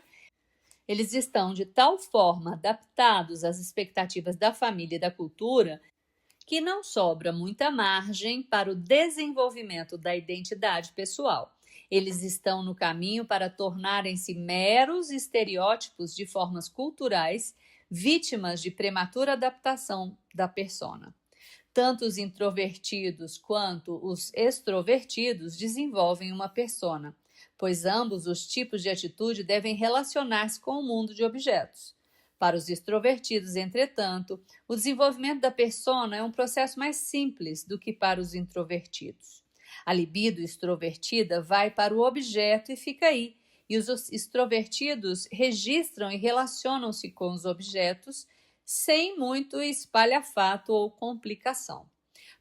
Eles estão de tal forma adaptados às expectativas da família e da cultura que não sobra muita margem para o desenvolvimento da identidade pessoal. Eles estão no caminho para tornarem-se meros estereótipos de formas culturais, vítimas de prematura adaptação da persona. Tanto os introvertidos quanto os extrovertidos desenvolvem uma persona, pois ambos os tipos de atitude devem relacionar-se com o mundo de objetos. Para os extrovertidos, entretanto, o desenvolvimento da persona é um processo mais simples do que para os introvertidos. A libido extrovertida vai para o objeto e fica aí, e os extrovertidos registram e relacionam-se com os objetos sem muito espalhafato ou complicação.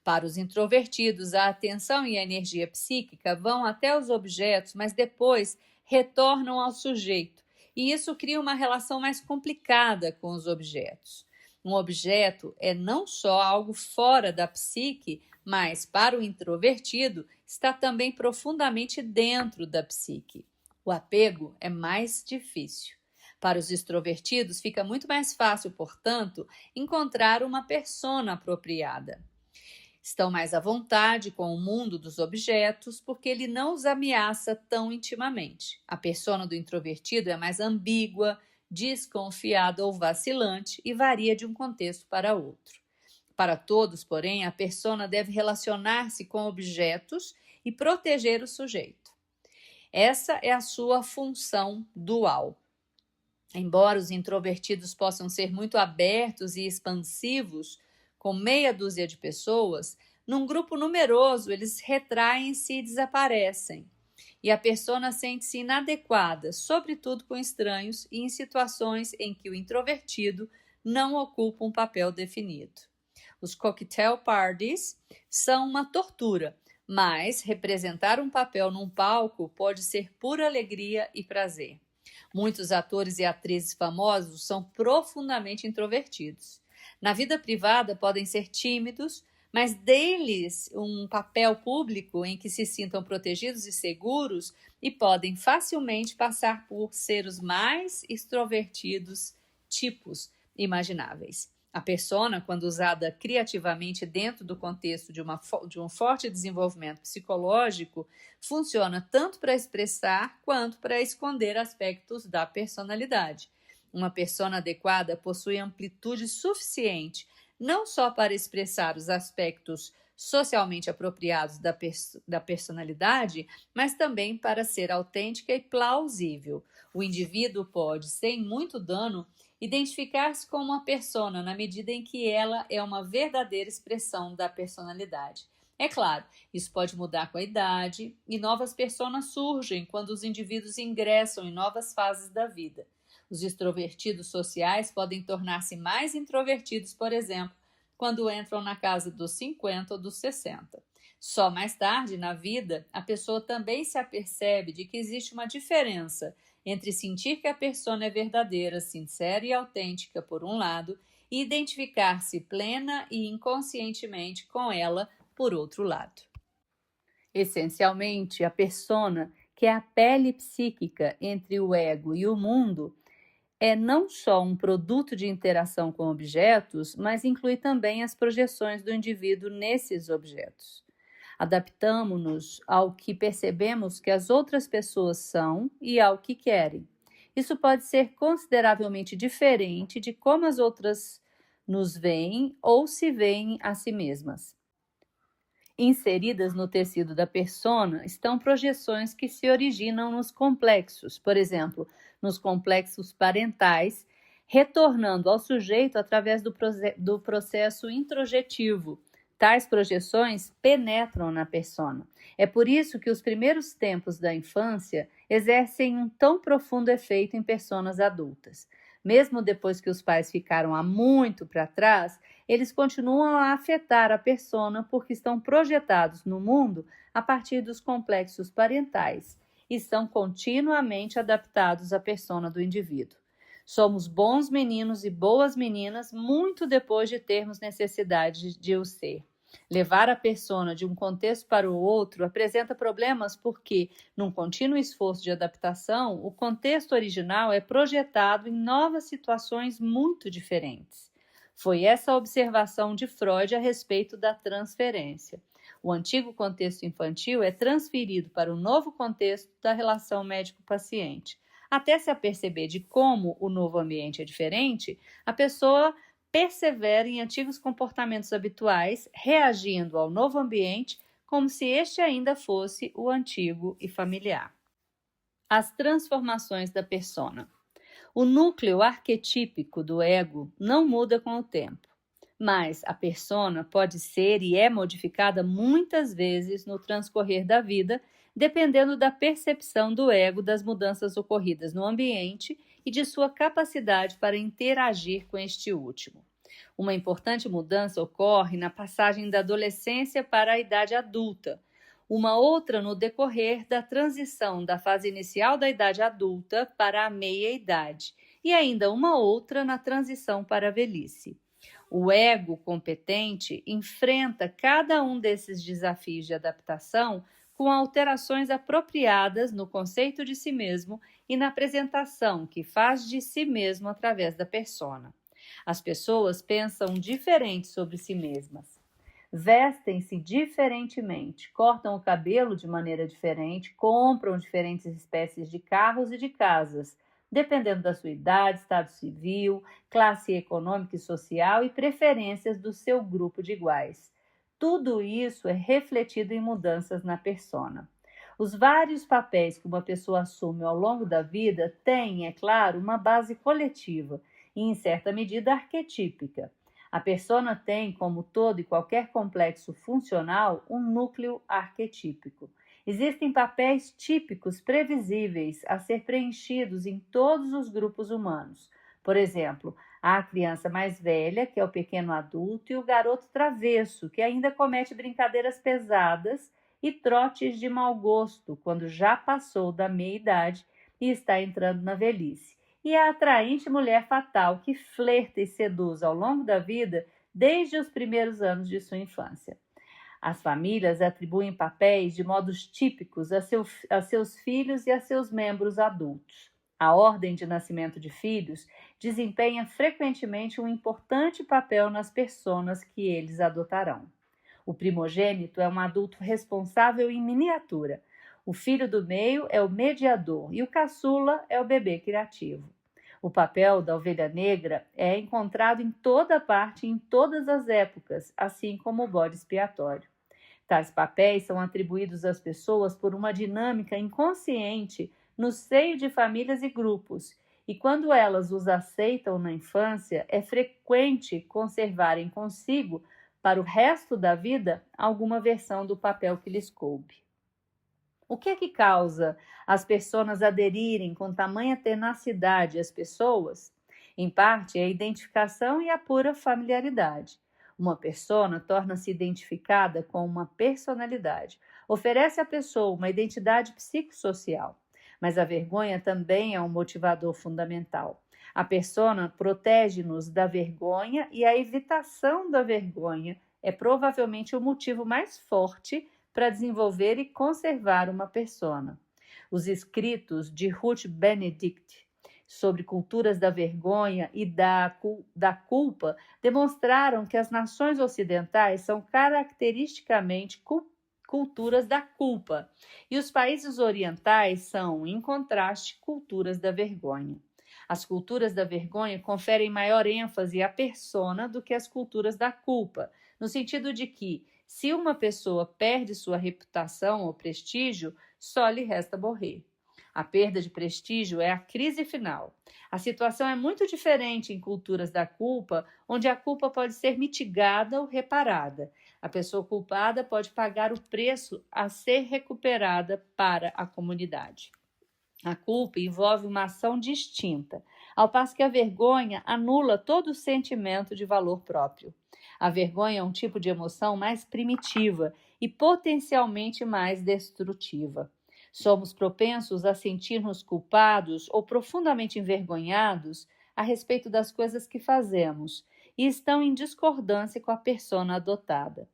Para os introvertidos, a atenção e a energia psíquica vão até os objetos, mas depois retornam ao sujeito, e isso cria uma relação mais complicada com os objetos. Um objeto é não só algo fora da psique, mas, para o introvertido, está também profundamente dentro da psique. O apego é mais difícil. Para os extrovertidos, fica muito mais fácil, portanto, encontrar uma persona apropriada. Estão mais à vontade com o mundo dos objetos porque ele não os ameaça tão intimamente. A persona do introvertido é mais ambígua, desconfiada ou vacilante e varia de um contexto para outro. Para todos, porém, a persona deve relacionar-se com objetos e proteger o sujeito. Essa é a sua função dual. Embora os introvertidos possam ser muito abertos e expansivos, com meia dúzia de pessoas, num grupo numeroso eles retraem-se e desaparecem. E a persona sente-se inadequada, sobretudo com estranhos e em situações em que o introvertido não ocupa um papel definido. Os cocktail parties são uma tortura, mas representar um papel num palco pode ser pura alegria e prazer. Muitos atores e atrizes famosos são profundamente introvertidos. Na vida privada podem ser tímidos, mas deles um papel público em que se sintam protegidos e seguros e podem facilmente passar por ser os mais extrovertidos tipos imagináveis. A persona, quando usada criativamente dentro do contexto de um forte desenvolvimento psicológico, funciona tanto para expressar quanto para esconder aspectos da personalidade. Uma persona adequada possui amplitude suficiente não só para expressar os aspectos socialmente apropriados da personalidade, mas também para ser autêntica e plausível. O indivíduo pode, sem muito dano, identificar-se com uma persona na medida em que ela é uma verdadeira expressão da personalidade. É claro, isso pode mudar com a idade e novas personas surgem quando os indivíduos ingressam em novas fases da vida. Os extrovertidos sociais podem tornar-se mais introvertidos, por exemplo, quando entram na casa dos 50 ou dos 60. Só mais tarde na vida, a pessoa também se apercebe de que existe uma diferença entre sentir que a persona é verdadeira, sincera e autêntica, por um lado, e identificar-se plena e inconscientemente com ela, por outro lado. Essencialmente, a persona, que é a pele psíquica entre o ego e o mundo, é não só um produto de interação com objetos, mas inclui também as projeções do indivíduo nesses objetos. Adaptamo-nos ao que percebemos que as outras pessoas são e ao que querem. Isso pode ser consideravelmente diferente de como as outras nos veem ou se veem a si mesmas. Inseridas no tecido da persona estão projeções que se originam nos complexos, por exemplo, nos complexos parentais, retornando ao sujeito através do processo introjetivo. Tais projeções penetram na persona. É por isso que os primeiros tempos da infância exercem um tão profundo efeito em personas adultas. Mesmo depois que os pais ficaram há muito para trás, eles continuam a afetar a persona porque estão projetados no mundo a partir dos complexos parentais e são continuamente adaptados à persona do indivíduo. Somos bons meninos e boas meninas muito depois de termos necessidade de o ser. Levar a persona de um contexto para o outro apresenta problemas porque, num contínuo esforço de adaptação, o contexto original é projetado em novas situações muito diferentes. Foi essa a observação de Freud a respeito da transferência. O antigo contexto infantil é transferido para o novo contexto da relação médico-paciente. Até se aperceber de como o novo ambiente é diferente, a pessoa persevera em antigos comportamentos habituais, reagindo ao novo ambiente como se este ainda fosse o antigo e familiar. As transformações da persona. O núcleo arquetípico do ego não muda com o tempo, mas a persona pode ser e é modificada muitas vezes no transcorrer da vida, dependendo da percepção do ego das mudanças ocorridas no ambiente e de sua capacidade para interagir com este último. Uma importante mudança ocorre na passagem da adolescência para a idade adulta, uma outra no decorrer da transição da fase inicial da idade adulta para a meia-idade, e ainda uma outra na transição para a velhice. O ego competente enfrenta cada um desses desafios de adaptação com alterações apropriadas no conceito de si mesmo e na apresentação que faz de si mesmo através da persona. As pessoas pensam diferente sobre si mesmas, vestem-se diferentemente, cortam o cabelo de maneira diferente, compram diferentes espécies de carros e de casas, dependendo da sua idade, estado civil, classe econômica e social e preferências do seu grupo de iguais. Tudo isso é refletido em mudanças na persona. Os vários papéis que uma pessoa assume ao longo da vida têm, é claro, uma base coletiva e, em certa medida, arquetípica. A persona tem, como todo e qualquer complexo funcional, um núcleo arquetípico. Existem papéis típicos previsíveis a ser preenchidos em todos os grupos humanos. Por exemplo, há a criança mais velha, que é o pequeno adulto, e o garoto travesso, que ainda comete brincadeiras pesadas e trotes de mau gosto quando já passou da meia-idade e está entrando na velhice. E a atraente mulher fatal, que flerta e seduz ao longo da vida desde os primeiros anos de sua infância. As famílias atribuem papéis de modos típicos a seus filhos e a seus membros adultos. A ordem de nascimento de filhos desempenha frequentemente um importante papel nas personas que eles adotarão. O primogênito é um adulto responsável em miniatura. O filho do meio é o mediador e o caçula é o bebê criativo. O papel da ovelha negra é encontrado em toda parte e em todas as épocas, assim como o bode expiatório. Tais papéis são atribuídos às pessoas por uma dinâmica inconsciente no seio de famílias e grupos, e quando elas os aceitam na infância, é frequente conservarem consigo, para o resto da vida, alguma versão do papel que lhes coube. O que é que causa as pessoas aderirem com tamanha tenacidade às pessoas? Em parte, é a identificação e a pura familiaridade. Uma persona torna-se identificada com uma personalidade, oferece à pessoa uma identidade psicossocial. Mas a vergonha também é um motivador fundamental. A persona protege-nos da vergonha e a evitação da vergonha é provavelmente o motivo mais forte para desenvolver e conservar uma persona. Os escritos de Ruth Benedict sobre culturas da vergonha e da culpa demonstraram que as nações ocidentais são caracteristicamente culturas da culpa e os países orientais são, em contraste, culturas da vergonha. As culturas da vergonha conferem maior ênfase à persona do que as culturas da culpa, no sentido de que, se uma pessoa perde sua reputação ou prestígio, só lhe resta morrer. A perda de prestígio é a crise final. A situação é muito diferente em culturas da culpa, onde a culpa pode ser mitigada ou reparada. A pessoa culpada pode pagar o preço a ser recuperada para a comunidade. A culpa envolve uma ação distinta, ao passo que a vergonha anula todo o sentimento de valor próprio. A vergonha é um tipo de emoção mais primitiva e potencialmente mais destrutiva. Somos propensos a sentir-nos culpados ou profundamente envergonhados a respeito das coisas que fazemos e estão em discordância com a persona adotada.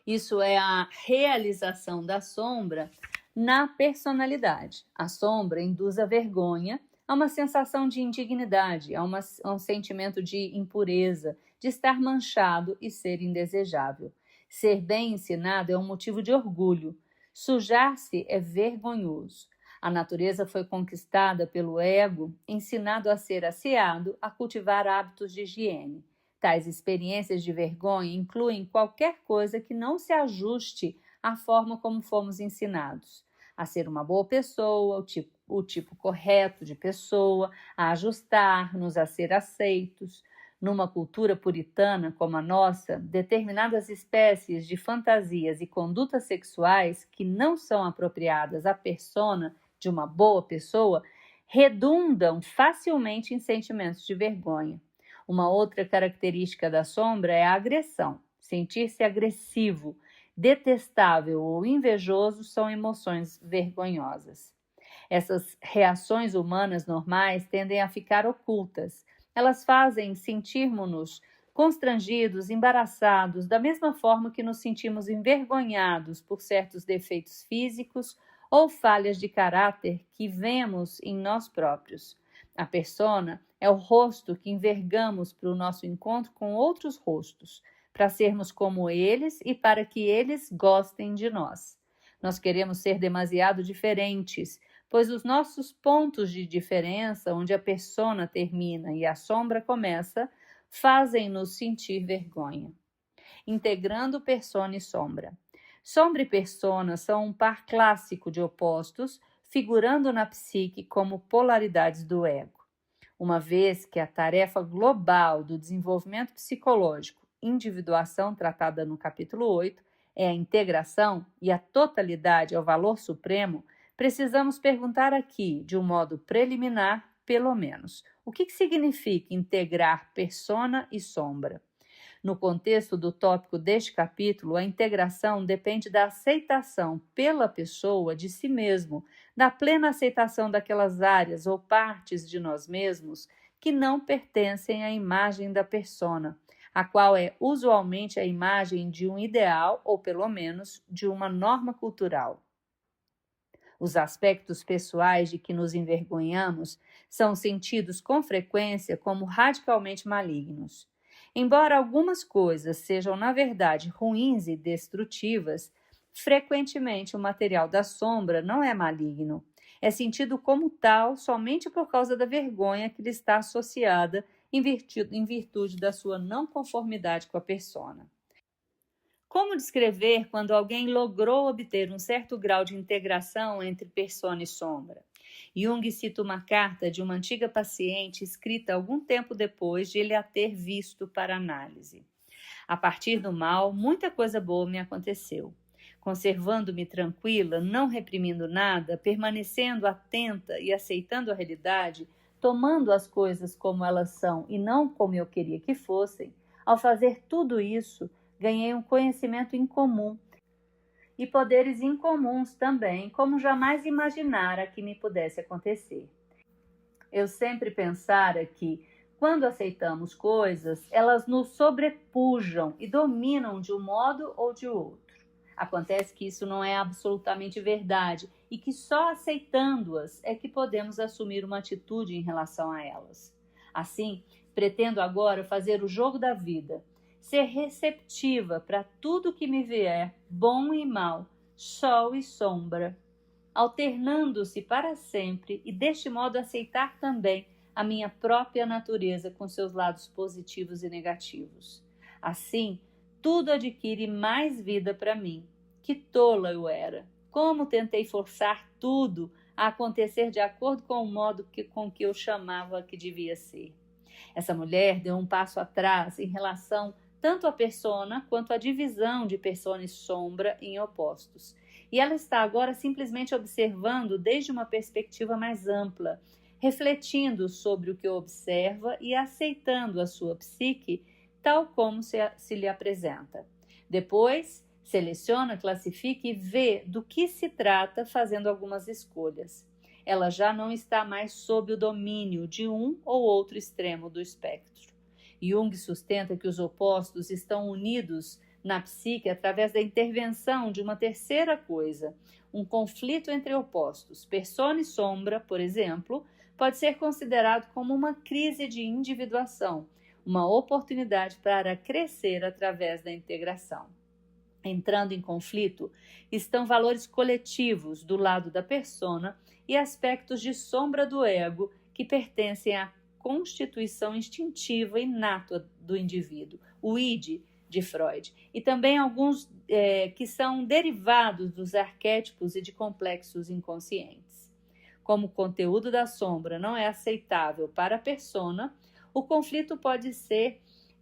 Isso é a realização da sombra na personalidade. A sombra induz a vergonha, a uma sensação de indignidade, a um sentimento de impureza, de estar manchado e ser indesejável. Ser bem ensinado é um motivo de orgulho. Sujar-se é vergonhoso. A natureza foi conquistada pelo ego, ensinado a ser asseado, a cultivar hábitos de higiene. Tais experiências de vergonha incluem qualquer coisa que não se ajuste à forma como fomos ensinados. A ser uma boa pessoa, o tipo correto de pessoa, a ajustar-nos, a ser aceitos. Numa cultura puritana como a nossa, determinadas espécies de fantasias e condutas sexuais que não são apropriadas à persona de uma boa pessoa redundam facilmente em sentimentos de vergonha. Uma outra característica da sombra é a agressão. Sentir-se agressivo, detestável ou invejoso são emoções vergonhosas. Essas reações humanas normais tendem a ficar ocultas. Elas fazem sentirmos-nos constrangidos, embaraçados, da mesma forma que nos sentimos envergonhados por certos defeitos físicos ou falhas de caráter que vemos em nós próprios. A persona é o rosto que envergamos para o nosso encontro com outros rostos, para sermos como eles e para que eles gostem de nós. Nós queremos ser demasiado diferentes, pois os nossos pontos de diferença, onde a persona termina e a sombra começa, fazem-nos sentir vergonha. Integrando persona e sombra. Sombra e persona são um par clássico de opostos, figurando na psique como polaridades do ego. Uma vez que a tarefa global do desenvolvimento psicológico, individuação tratada no capítulo 8, é a integração e a totalidade é o valor supremo, precisamos perguntar aqui, de um modo preliminar, pelo menos, o que significa integrar persona e sombra? No contexto do tópico deste capítulo, a integração depende da aceitação pela pessoa de si mesmo, da plena aceitação daquelas áreas ou partes de nós mesmos que não pertencem à imagem da persona, a qual é usualmente a imagem de um ideal ou, pelo menos, de uma norma cultural. Os aspectos pessoais de que nos envergonhamos são sentidos com frequência como radicalmente malignos. Embora algumas coisas sejam, na verdade, ruins e destrutivas, frequentemente o material da sombra não é maligno. É sentido como tal somente por causa da vergonha que lhe está associada em virtude da sua não conformidade com a persona. Como descrever quando alguém logrou obter um certo grau de integração entre persona e sombra? Jung cita uma carta de uma antiga paciente escrita algum tempo depois de ele a ter visto para análise. A partir do mal, muita coisa boa me aconteceu. Conservando-me tranquila, não reprimindo nada, permanecendo atenta e aceitando a realidade, tomando as coisas como elas são e não como eu queria que fossem, ao fazer tudo isso, ganhei um conhecimento incomum e poderes incomuns também, como jamais imaginara que me pudesse acontecer. Eu sempre pensara que, quando aceitamos coisas, elas nos sobrepujam e dominam de um modo ou de outro. Acontece que isso não é absolutamente verdade e que só aceitando-as é que podemos assumir uma atitude em relação a elas. Assim, pretendo agora fazer o jogo da vida, ser receptiva para tudo que me vier, bom e mal, sol e sombra, alternando-se para sempre e deste modo aceitar também a minha própria natureza com seus lados positivos e negativos. Assim, tudo adquire mais vida para mim. Que tola eu era! Como tentei forçar tudo a acontecer de acordo com o modo com que eu chamava que devia ser. Essa mulher deu um passo atrás em relação tanto à persona quanto à divisão de persona e sombra em opostos. E ela está agora simplesmente observando desde uma perspectiva mais ampla, refletindo sobre o que observa e aceitando a sua psique tal como se lhe apresenta. Depois, seleciona, classifica e vê do que se trata fazendo algumas escolhas. Ela já não está mais sob o domínio de um ou outro extremo do espectro. Jung sustenta que os opostos estão unidos na psique através da intervenção de uma terceira coisa. Um conflito entre opostos, persona e sombra, por exemplo, pode ser considerado como uma crise de individuação, uma oportunidade para crescer através da integração. Entrando em conflito estão valores coletivos do lado da persona e aspectos de sombra do ego que pertencem à constituição instintiva inata do indivíduo, o id de Freud, e também alguns que são derivados dos arquétipos e de complexos inconscientes. Como o conteúdo da sombra não é aceitável para a persona, o conflito pode ser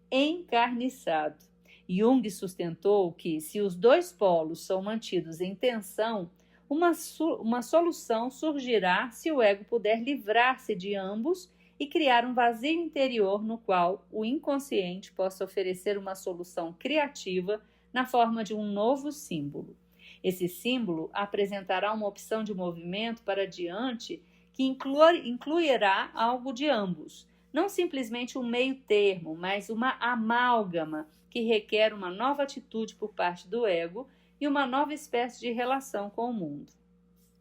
encarniçado. Jung sustentou que, se os dois polos são mantidos em tensão, uma solução surgirá se o ego puder livrar-se de ambos e criar um vazio interior no qual o inconsciente possa oferecer uma solução criativa na forma de um novo símbolo. Esse símbolo apresentará uma opção de movimento para diante que incluirá algo de ambos, não simplesmente um meio termo, mas uma amálgama que requer uma nova atitude por parte do ego e uma nova espécie de relação com o mundo.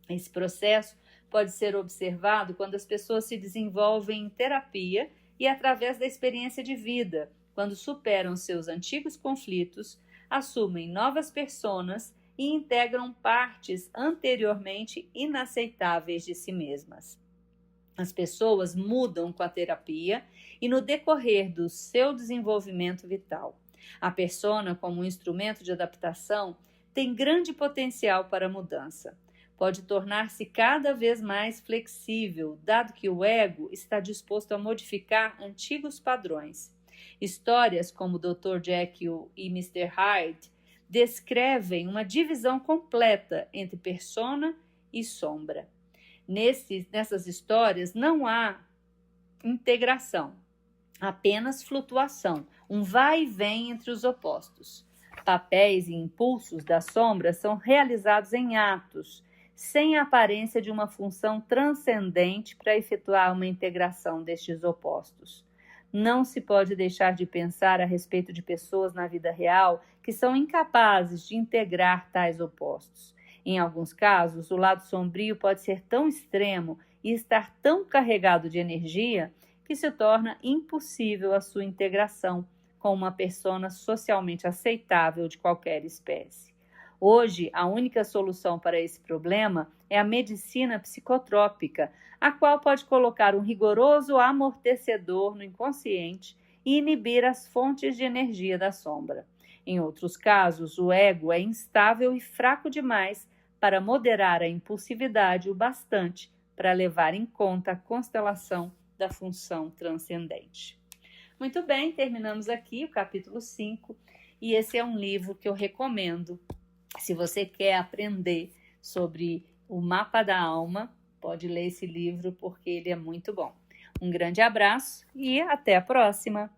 Esse processo pode ser observado quando as pessoas se desenvolvem em terapia e através da experiência de vida, quando superam seus antigos conflitos, assumem novas personas e integram partes anteriormente inaceitáveis de si mesmas. As pessoas mudam com a terapia e no decorrer do seu desenvolvimento vital. A persona, como um instrumento de adaptação, tem grande potencial para a mudança. Pode tornar-se cada vez mais flexível, dado que o ego está disposto a modificar antigos padrões. Histórias como Dr. Jekyll e Mr. Hyde descrevem uma divisão completa entre persona e sombra. Nessas histórias não há integração, apenas flutuação, um vai e vem entre os opostos. Papéis e impulsos da sombra são realizados em atos, sem a aparência de uma função transcendente para efetuar uma integração destes opostos. Não se pode deixar de pensar a respeito de pessoas na vida real que são incapazes de integrar tais opostos. Em alguns casos, o lado sombrio pode ser tão extremo e estar tão carregado de energia que se torna impossível a sua integração com uma persona socialmente aceitável de qualquer espécie. Hoje, a única solução para esse problema é a medicina psicotrópica, a qual pode colocar um rigoroso amortecedor no inconsciente e inibir as fontes de energia da sombra. Em outros casos, o ego é instável e fraco demais para moderar a impulsividade o bastante para levar em conta a constelação da função transcendente. Muito bem, terminamos aqui o capítulo 5 e esse é um livro que eu recomendo. Se você quer aprender sobre o mapa da alma, pode ler esse livro porque ele é muito bom. Um grande abraço e até a próxima!